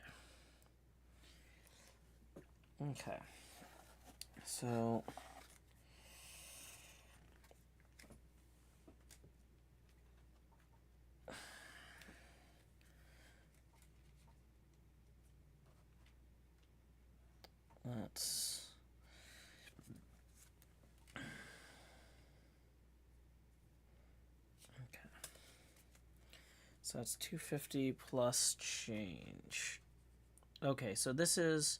Okay. So that's okay. So that's 250 plus change. Okay, so this is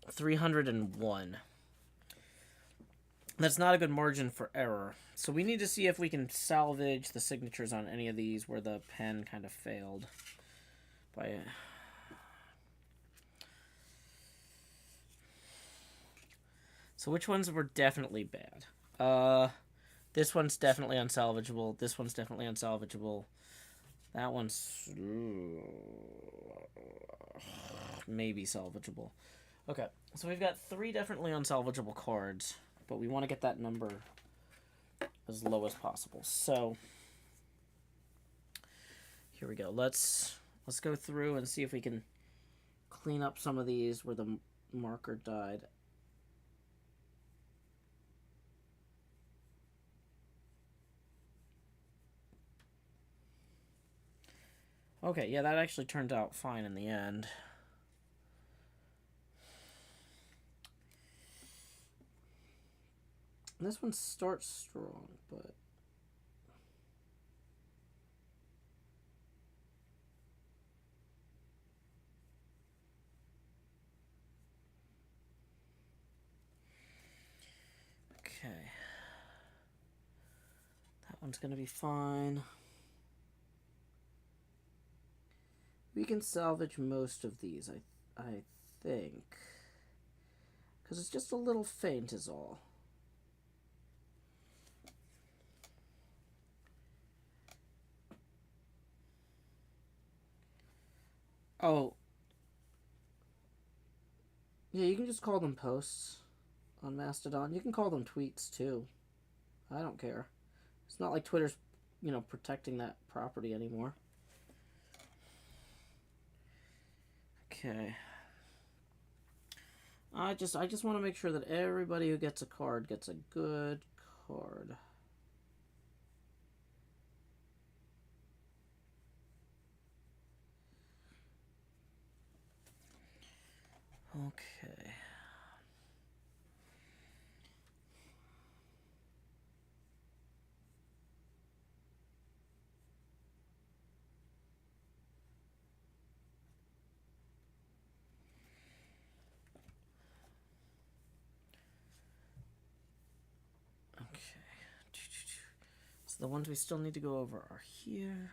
301. That's not a good margin for error. So we need to see if we can salvage the signatures on any of these where the pen kind of failed. So which ones were definitely bad? This one's definitely unsalvageable. This one's definitely unsalvageable. That one's maybe salvageable. Okay, so we've got 3 definitely unsalvageable cards, but we want to get that number as low as possible. So here we go. Let's go through and see if we can clean up some of these where the marker died. Okay, yeah, that actually turned out fine in the end. This one starts strong, but... Okay. That one's gonna be fine. We can salvage most of these, I think. Because it's just a little faint is all. Oh. Yeah, you can just call them posts on Mastodon. You can call them tweets, too. I don't care. It's not like Twitter's, protecting that property anymore. Okay. I just want to make sure that everybody who gets a card gets a good card. Okay. So the ones we still need to go over are here.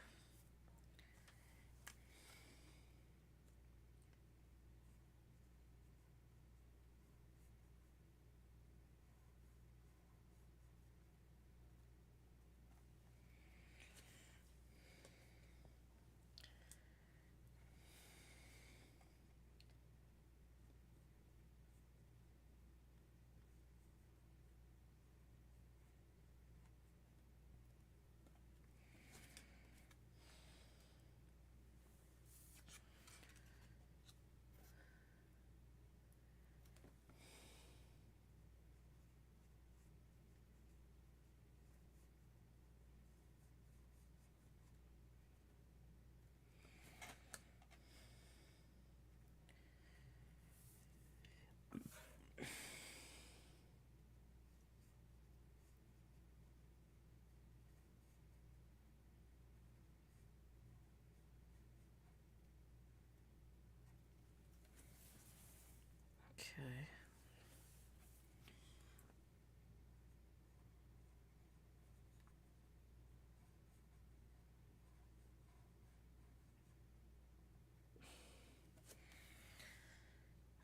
Okay.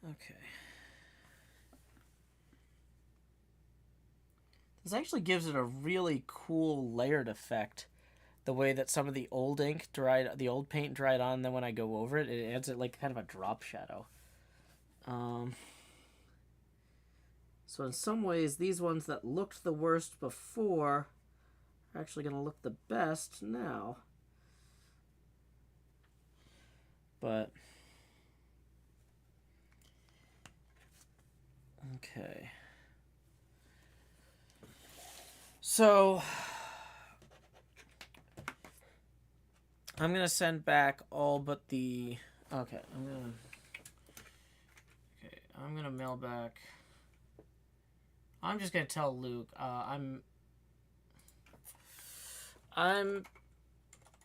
Okay. This actually gives it a really cool layered effect. The way that some of the old ink dried, the old paint dried on, then when I go over it, it adds it like kind of a drop shadow. So in some ways, these ones that looked the worst before are actually going to look the best now. But okay. So I'm going to send back all but the... Okay, I'm going to mail back... I'm just going to tell Luke, I'm going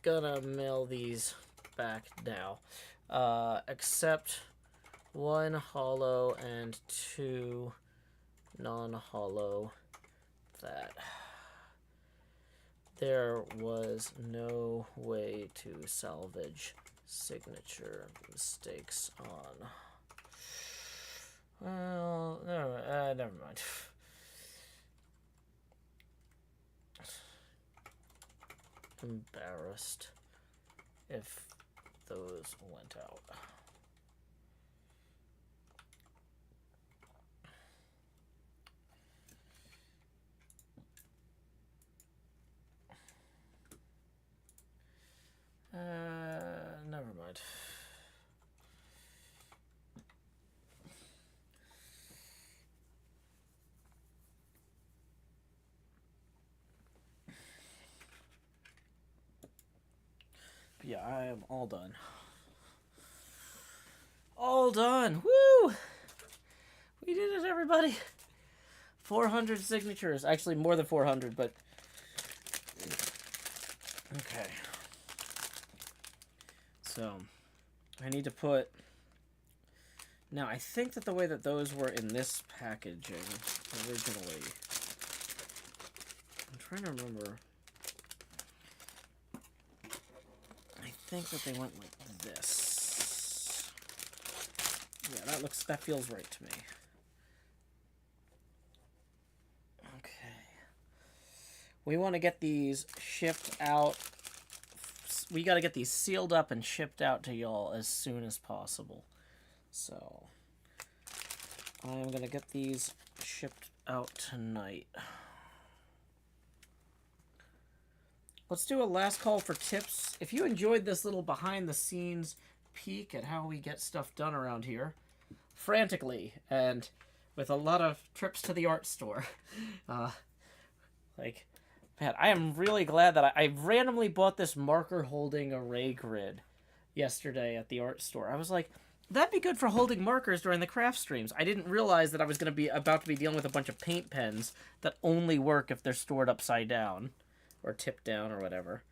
to mail these back now. Except 1 hollow and 2 non-hollow that there was no way to salvage signature mistakes on. Well, never mind. embarrassed if those went out. Never mind. Yeah, I am all done. All done. Woo! We did it, everybody. 400 signatures. Actually, more than 400, but... Okay. So, I need to put... Now, I think that the way that those were in this packaging originally... I'm trying to remember... I think that they went like this. Yeah, that feels right to me. Okay. We want to get these shipped out. We got to get these sealed up and shipped out to y'all as soon as possible. So, I'm going to get these shipped out tonight. Let's do a last call for tips. If you enjoyed this little behind-the-scenes peek at how we get stuff done around here, frantically, and with a lot of trips to the art store, like, man, I am really glad that I randomly bought this marker-holding array grid yesterday at the art store. I was like, that'd be good for holding markers during the craft streams. I didn't realize that I was going to be about to be dealing with a bunch of paint pens that only work if they're stored upside down. Or tipped down or whatever.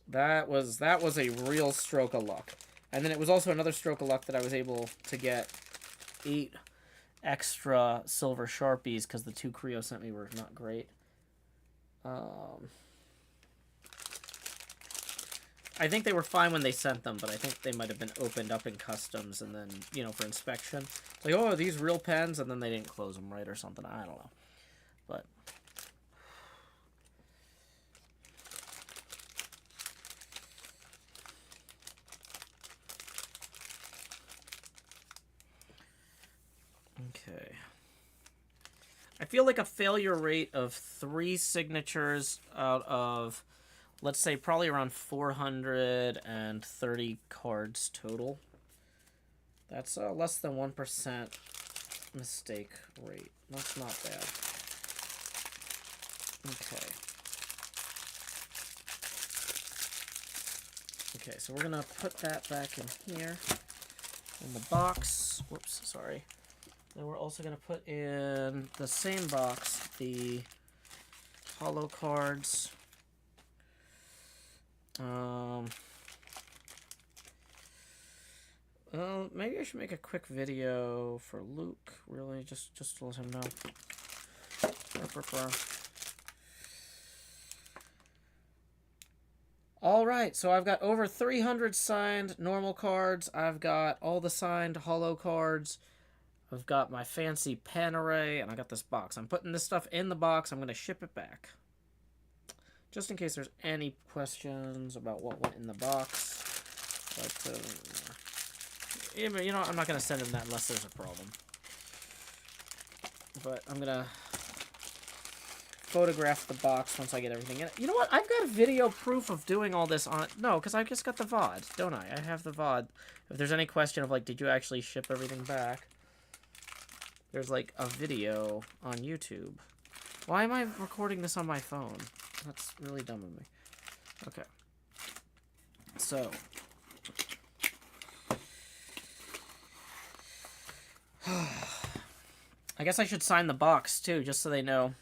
That was a real stroke of luck. And then it was also another stroke of luck that I was able to get 8 extra silver Sharpies because the 2 Creo sent me were not great. I think they were fine when they sent them, but I think they might have been opened up in customs and then, you know, for inspection. It's like, oh, are these real pens? And then they didn't close them right or something. I don't know. But... Okay. I feel like a failure rate of 3 signatures out of, let's say, probably around 430 cards total. That's less than 1% mistake rate. That's not bad. Okay. Okay, so we're going to put that back in here in the box. Whoops, sorry. Then we're also going to put in the same box the holo cards. Well, maybe I should make a quick video for Luke, really, just to let him know. Alright, so I've got over 300 signed normal cards. I've got all the signed holo cards. I've got my fancy pen array, and I got this box. I'm putting this stuff in the box. I'm going to ship it back. Just in case there's any questions about what went in the box. But, you know, I'm not going to send them that unless there's a problem. But I'm going to photograph the box once I get everything in it. You know what? I've got video proof of doing all this on... No, because I've just got the VOD, don't I? I have the VOD. If there's any question of, like, did you actually ship everything back? There's, like, a video on YouTube. Why am I recording this on my phone? That's really dumb of me. Okay. So. I guess I should sign the box, too, just so they know.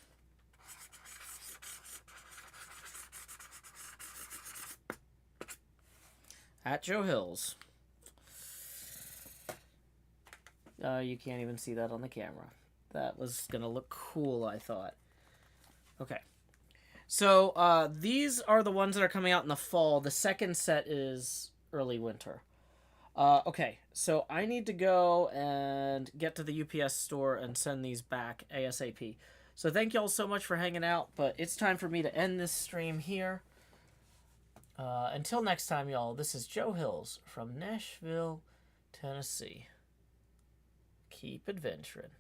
At Joe Hills. You can't even see that on the camera. That was gonna look cool, I thought. Okay. So, these are the ones that are coming out in the fall. The second set is early winter. Okay, so I need to go and get to the UPS store and send these back ASAP. So thank y'all so much for hanging out, but it's time for me to end this stream here. Until next time, y'all, this is Joe Hills from Nashville, Tennessee. Keep adventuring.